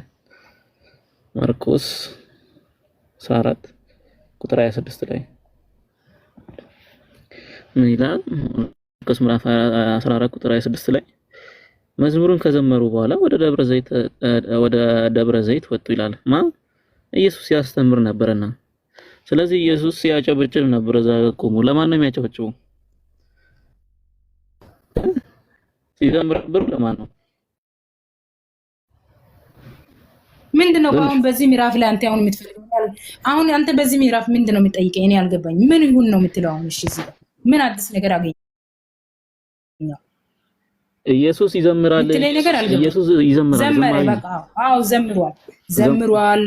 ማርቆስ 14 ቁጥር 26 ላይ ምን ይላል? ማርቆስ ምዕራፍ 14 ቁጥር 26 ላይ መዝሙሩን ከዘመሩ በኋላ ወደ ደብረ ዘይት ወጡ ይላል። ኢየሱስ ያስተምር ነበርና፣ ስለዚህ ኢየሱስ ሲያጨበጭብ ነበር። እዛ ቆሞ ለማን ነው የሚያጨበጭበው? ሲዘምር ነበር። ለማን ነው? ምንድነው? አሁን በዚህ ምዕራፍ ላይ አንተ አሁን የምትፈልገው አሁን አንተ በዚህ ምዕራፍ ምንድነው የምትጠይቀኝ? እኔ አልገባኝ። ምን ይሁን ነው የምትለው አሁን? እሺ እዚህ ምን አዲስ ነገር አገኘ? ኢየሱስ ይዘምራል። ኢየሱስ ይዘምራል። ዘመረ። በቃ አዎ ዘምሯል።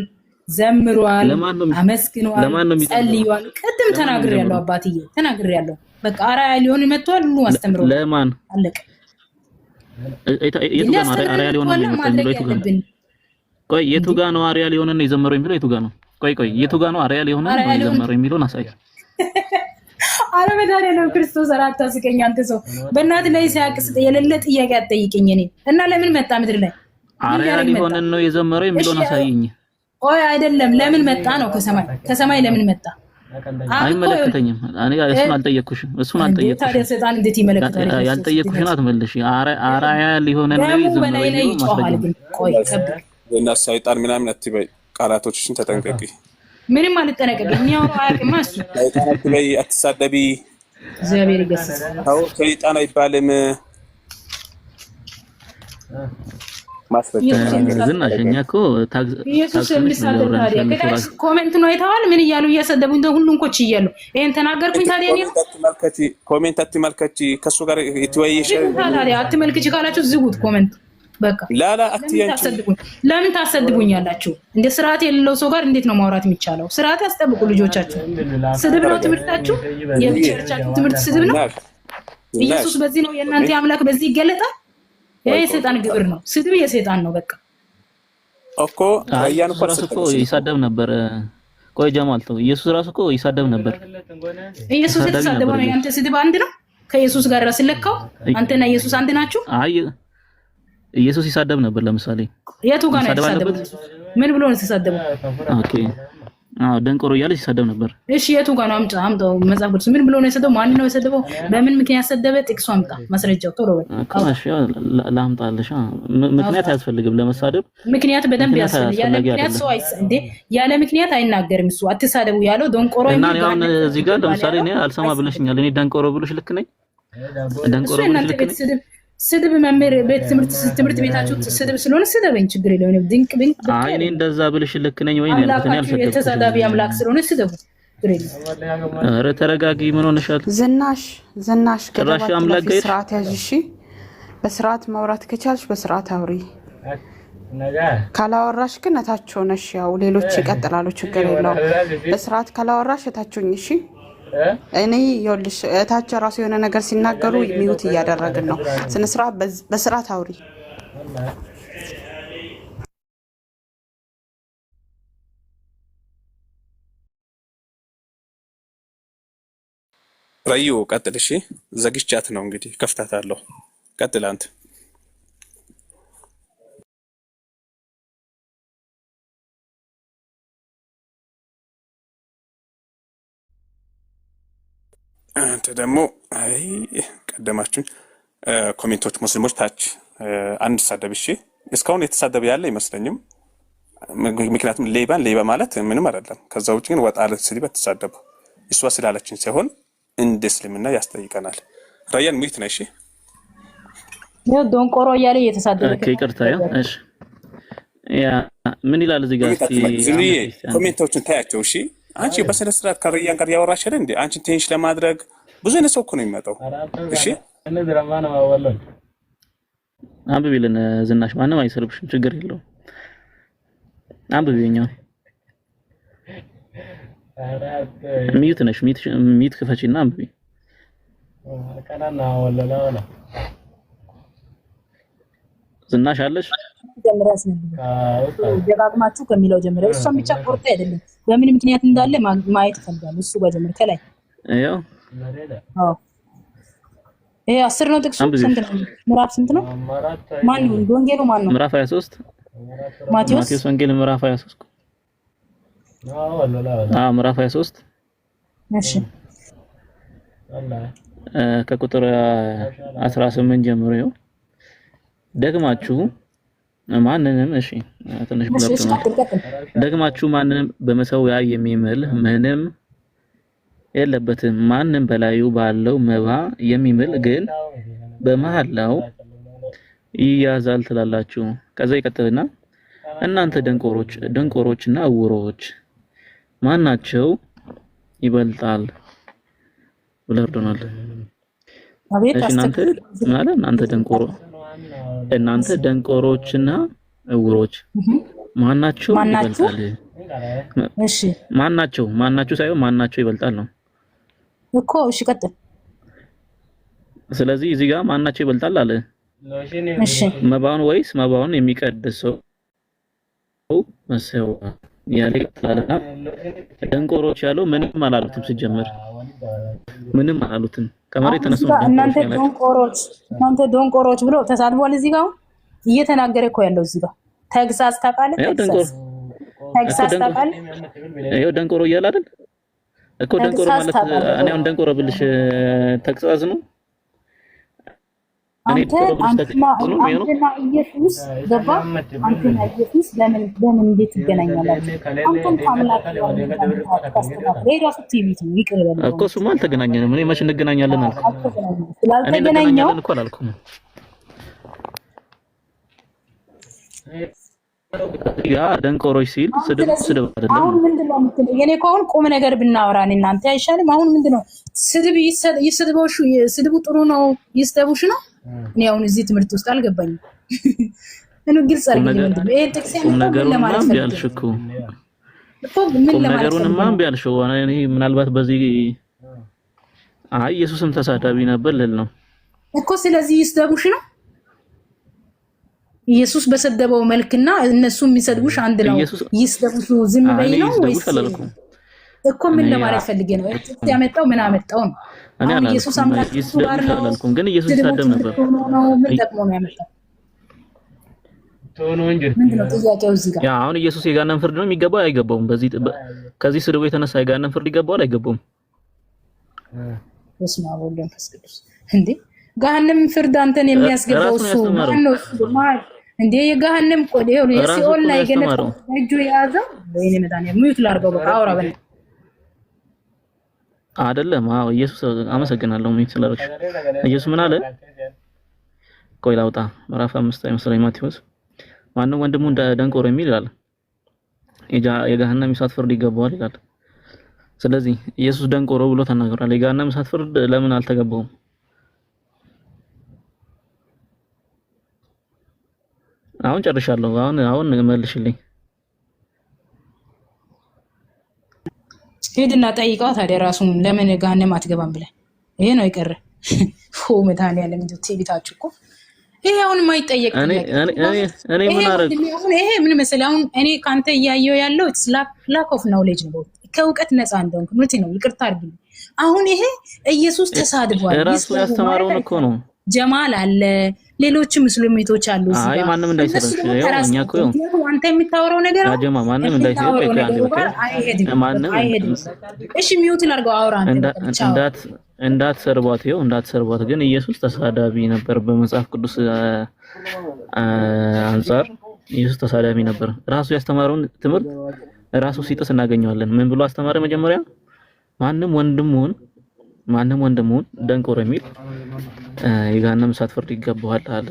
አመስግኗል፣ ጸልዩዋል። ቅድም ተናግሬያለሁ አባትዬ ተናግሬያለሁ። በቃ አራያ ሊሆን መጥቷል። ሁሉ አስተምሮ ለማን አለቀ። የቱ ጋር ነው አራያ ሊሆን ነው? ቆይ የቱ ጋር ነው አራያ ሊሆን ነው የዘመረው የሚለው? የቱ ጋር ነው? ቆይ የቱ ጋር ነው አራያ ሊሆን ነው የዘመረው የሚለውን አሳይ። አረ መድኃኒዓለም ክርስቶስ አራታ ስቀኝ። አንተ ሰው በእናትህ ላይ ሲያቅስ የሌለ ጥያቄ አትጠይቀኝ። እኔ እና ለምን መጣ ምድር ላይ አራያ ሊሆን ነው የዘመረው የሚለውን አሳይኝ። ቆይ አይደለም፣ ለምን መጣ ነው? ከሰማይ ለምን መጣ? አይመለከተኝም። እኔ እሱን አልጠየቅኩሽም። ታዲያ ሰይጣን እንዴት ይመለከታል? ያልጠየቅኩሽን አትመልሺ። አራያ ሊሆን ነው የዘመረው። ቆይ እና ሰይጣን ምናምን አትበይ፣ ቃላቶችሽን ተጠንቀቂ። ምንም አልጠነቀቅም። የሚያወራው አያውቅም እሱ። ሰይጣን አትበይ፣ አትሳደቢ። እግዚአብሔር ይገስጽ። አዎ ሰይጣን አይባልም። ዝናሽኛ እኮ ኢየሱስ የሚሳደብ ታዲያ ከታች ኮሜንት ነው አይተዋል። ምን እያሉ እያሰደቡኝ እንደው ሁሉን ኮች እያሉ ይሄን ተናገርኩኝ። ታዲያ እኔ ኮሜንት አትመልከቺ፣ ከሱ ጋር ይትወይሽ። ታዲያ አትመልከቺ ካላችሁ ዝጉት ኮሜንት። በቃ ላላ አትያንቺ። ለምን ታሰድቡኛላችሁ? እንደ ስርዓት የሌለው ሰው ጋር እንዴት ነው ማውራት የሚቻለው? ስርዓት ያስጠብቁ ልጆቻችሁ። ስድብ ነው ትምህርታችሁ? የብቻችሁ ትምህርት ስድብ ነው? ኢየሱስ በዚህ ነው የእናንተ አምላክ በዚህ ይገለጣል? ይሄ የሰይጣን ግብር ነው። ስድብ የሰይጣን ነው። በቃ እኮ አያን ራሱ እኮ ይሳደብ ነበር። ቆይ ጀማል ተው። ኢየሱስ ራሱ እኮ ይሳደብ ነበር። ኢየሱስ የተሳደበው ነው ያንተ ስድብ አንድ ነው? ከኢየሱስ ጋር ስለካው አንተና ኢየሱስ አንድ ናችሁ? አይ ኢየሱስ ይሳደብ ነበር። ለምሳሌ የቱ ጋር ነው የተሳደበው? ምን ብሎ ነው የተሳደበው? ኦኬ ደንቆሮ እያለ ሲሳደብ ነበር። እሺ የቱ ጋር ነው? አምጣው መጽሐፍ ቅዱስ ምን ብሎ ነው የሰደበው? ማን ነው የሰደበው? በምን ምክንያት ሰደበ? ጥቅሱ አምጣ፣ ማስረጃው ቶሎ በል። እሺ ላምጣልሽ። ምክንያት አያስፈልግም ለመሳደብ። ምክንያት በደንብ ያስፈልጋል። ያለ ምክንያት ሰው እንዴ ያለ ምክንያት አይናገርም። እሱ አትሳደቡ ያለው ደንቆሮ እና አሁን እዚህ ጋር ለምሳሌ እኔ አልሰማ ብለሽኛል። እኔ ደንቆሮ ብለሽ ልክ ነኝ? ደንቆሮ ብለሽ ልክ ነኝ? ስድብ መምህር ቤት ትምህርት ቤታችሁ ስድብ ስለሆነ ስደበኝ፣ ችግር የለውም። ድንቅ ድንቅ አይ እኔ እንደዛ ብለሽ ልክ ነኝ ወይ ነው ያልኩት? እኔ አልሰደብኩም። የተሳዳቢ አምላክ ስለሆነ ስደቡ። ኧረ ተረጋጊ። ምን ሆነሻል? ዝናሽ ጭራሽ አምላክ ጋር ስርዓት ያዥ። እሺ በስርዓት ማውራት ከቻልሽ በስርዓት አውሪ። ካላወራሽ ግን እታች ሆነሽ ያው ሌሎች ይቀጥላሉ፣ ችግር የለውም። በስርዓት ካላወራሽ እታች ሆኝ። እሺ እኔ ይኸውልሽ እታች ራሱ የሆነ ነገር ሲናገሩ ሚውት እያደረግን ነው። ስነ ስርዓት በስርዓት አውሪ። ረዩ ቀጥል። እሺ ዘግቻት ነው እንግዲህ ከፍታታለሁ። ቀጥል አንተ። አንተ ደግሞ አይ ቀደማችሁኝ። ኮሜንቶች ሙስሊሞች ታች አንድ ሳደብ። እሺ እስካሁን የተሳደበ ያለ አይመስለኝም። ምክንያቱም ሌባ ማለት ምንም አይደለም። ከዛ ውጭ ግን ወጣ አለ ስሊብ ተሳደቡ። እሷ ስላለችኝ ሳይሆን እንደ እስልምና ያስጠይቀናል። ራያን ሚት ነሽ ነው ዶንቆሮ እያለ እየተሳደበ ይቅርታ። እሺ ያ ምን ይላል እዚህ ጋር ዝምዬ ኮሜንቶችን ታያቸው። እሺ አንቺ በስነ ስርዓት ከራያን ጋር ያወራሽ አይደል እንዴ? አንቺን ቴንሽ ለማድረግ ብዙ አይነት ሰው እኮ ነው የሚመጣው። እሺ አንብቢልን ዝናሽ፣ ማንም አይሰርብሽም፣ ችግር የለውም። አንብቢኛ ሚዩት ነሽ፣ ሚዩት ክፈቺና አንብቢ። ዝናሽ አለሽ ጀምራስ ነው ደጋግማችሁ ከሚለው ጀምረ እሷም ብቻ ቆርጣ አይደለም በምን ምክንያት እንዳለ ማየት ፈልጋለሁ። እሱ ጋር ጀምር ከላይ ያው ይሄ 10 ነው ጥቅሱ። ስንት ነው ምዕራፍ ስንት ነው? ማን ነው ወንጌሉ? ማን ነው? ምዕራፍ 23 ማቴዎስ ወንጌል ምዕራፍ 23 ምዕራፍ 23 እሺ ከቁጥር 18 ጀምሮ ይኸው ደግማችሁ ማንንም እሺ ትንሽ ብለጥ ነው ደግማችሁ ማንንም በመሰዊያ የሚምል ምንም የለበትም። ማንንም በላዩ ባለው መባ የሚምል ግን በመሐላው ይያዛል ትላላችሁ። ከዛ ይቀጥልና እናንተ ደንቆሮችና ዕውሮች ማናቸው ይበልጣል ብለርዶናል። እናንተ ደንቆሮችና ዕውሮች ማናቸው ይበልጣል? እሺ ማናቸው ሳይሆን ማናቸው ይበልጣል ነው እኮ። እሺ ቀጥል። ስለዚህ እዚህ ጋር ማናቸው ይበልጣል አለ። እሺ መባውን ወይስ መባውን የሚቀድሰው መሰው ያለ ይቀጥላልና ደንቆሮች ያለው ምንም አላሉትም። ሲጀመር ምንም አላሉትም። ከመሬት ተነሱ እናንተ ደንቆሮች ብሎ ተሳድቧል። እዚህ ጋር እየተናገረ እኮ ያለው እዚህ ጋር ተግሳጽ ታውቃለህ? ተግሳጽ ታውቃለህ? ይኸው ደንቆሮ እያለ አይደል እኮ። ደንቆሮ ማለት እኔ አሁን ደንቆሮ ብልሽ ተግሳጽ ነው። አንተና ኢየሱስ ገባ። አንተና ኢየሱስ ለምን እንዴት ይገናኛላችሁ? አንተም ታምላክ እኮ እሱማ አልተገናኘንም። እኔ መች እንገናኛለን አልኩ። እኔ እንገናኛለን እኮ አላልኩም። ያ ደንቆሮች ሲል ስድብ አይደለም። አሁን ምንድነው የምትለው? የኔ እኮ አሁን ቁም ነገር ብናወራ እኔ እናንተ አይሻልም? አሁን ምንድነው ስድብ ይስድቦሽ? ስድቡ ጥሩ ነው ይስደቡሽ ነው? እኔ አሁን እዚህ ትምህርት ውስጥ አልገባኝም። እኔ ግልጽ አድርግልኝ። ምንድነው ይሄ ጥቅስ ለማለት ነው ያልሽኩ እኮ ምን ለማለት ነው? ነገሩንማ ቢያልሽው እኔ ምናልባት በዚህ ኢየሱስም ተሳዳቢ ነበር ልል ነው እኮ። ስለዚህ ይስደቡሽ ነው ኢየሱስ በሰደበው መልክና እነሱ የሚሰድቡሽ አንድ ነው። ይስደቡሽ ዝም በይ ነው ወይስ እኮ ምን ለማለት ፈልጌ ነው? እጥፍ ያመጣው ምን አመጣው ነው? አሁን ኢየሱስ አምላክ ሱባር ነው አላልኩም፣ ግን ኢየሱስ ይሳደብ ነበር። ምን ጠቅሞ ነው ያመጣው? ምንድነው ጥያቄው እዚህ ጋር? ያ አሁን ኢየሱስ የጋነን ፍርድ ነው የሚገባው አይገባውም? ከዚህ ስድቡ የተነሳ የጋነን ፍርድ ይገባዋል አይገባውም? በስመ አብ ወወልድ ወመንፈስ ቅዱስ። እንዴ ገሃነም ፍርድ አንተን የሚያስገባው እሱ ማን ነው? እንዴ የገሃነም ቆዴ ነው የሲኦል ላይ ገነት እጁ የያዘው ወይኔ መድኃኒዓለም ሙት ላርገው በቃ አውራ በል አይደለም። ኢየሱስ አመሰግናለሁ ሙት ስላልሽ። ኢየሱስ ምን አለ? ቆይ ላውጣ ምዕራፍ 5 አይመስለኝ ማቴዎስ ማነው ወንድሙ ደንቆሮ የሚል ይላል። የገሃነም እሳት ፍርድ ይገባዋል ይላል። ስለዚህ ኢየሱስ ደንቆሮ ብሎ ተናግሯል። የገሃነም እሳት ፍርድ ለምን አልተገባውም? አሁን ጨርሻለሁ። አሁን መልሽልኝ። ሄድና ጠይቀው ታዲያ ራሱን ለምን ገሃነም አትገባም ብለህ ይሄ ነው የቀረ ፎ መድኃኒዓለም እንዴ ትቢታችሁ እኮ ይሄ አሁን የማይጠየቅ እኔ ምን አረግ ይሄ ምን መሰለህ አሁን እኔ ካንተ እያየው ያለው ኢትስ ላክ ኦፍ ኖሌጅ ነው። ከእውቀት ነፃ እንደሆንክ ምንት ነው። ይቅርታ አድርግልኝ። አሁን ይሄ ኢየሱስ ተሳድቧል። ራሱ ያስተማረውን እኮ ነው። ጀማል አለ ሌሎችም ሙስሊሞች አሉ እዚህ ጋር። አይ ማንንም እንዳይሰራሽ እኛ እኮ አንተ የምታወራው ነገር ነው ጀማ ማንንም እንዳይሰራሽ ማንንም እሺ ሚውት ላድርገው አውራ እንዳትሰርቧት ይኸው እንዳትሰርቧት። ግን ኢየሱስ ተሳዳቢ ነበር። በመጽሐፍ ቅዱስ አንፃር ኢየሱስ ተሳዳቢ ነበር። ራሱ ያስተማረውን ትምህርት ራሱ ሲጥስ እናገኘዋለን። ምን ብሎ አስተማረ? መጀመሪያ ማንም ወንድሙን ማንም ወንድሙን ደንቆሮ የሚል የገሃነም እሳት ፍርድ ይገባዋል አለ።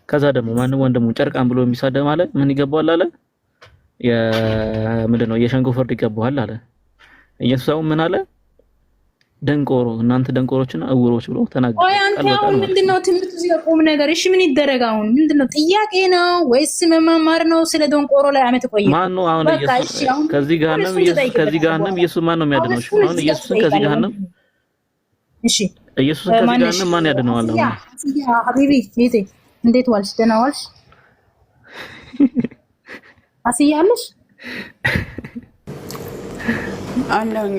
ከዛ ደግሞ ማንም ወንድሙን ጨርቃም ብሎ የሚሳደብ አለ ምን ይገባዋል አለ? ምንድነው የሸንጎ ፍርድ ይገባዋል አለ። ኢየሱስ አሁን ምን አለ? ደንቆሮ እናንተ ደንቆሮችና እውሮች ብሎ ተናገረ። ቆይ አንተ አሁን ምንድነው ትምህርቱ ሲቆም ነገር? እሺ ምን ይደረግ አሁን? ምንድነው ጥያቄ ነው ወይስ መማማር ነው? ስለ ደንቆሮ ላይ አመት ቆየ። ማን ነው አሁን ኢየሱስ ከዚህ ገሃነም ኢየሱስ ማን ነው የሚያድነው? እሺ አሁን ኢየሱስን ከዚህ ገሃነም እሺ ኢየሱስን ከዚህ ገሃነም ማን ያድነዋል? አሁን ያ ሀቢቢ ይቴ እንዴት ዋልሽ? ደህና ዋልሽ? አስያለሽ አለኝ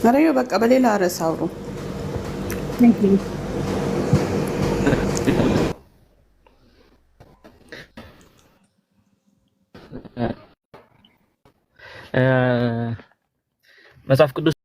አሬዮ በቃ በሌላ ርዕስ አውሩ። መጽሐፍ ቅዱስ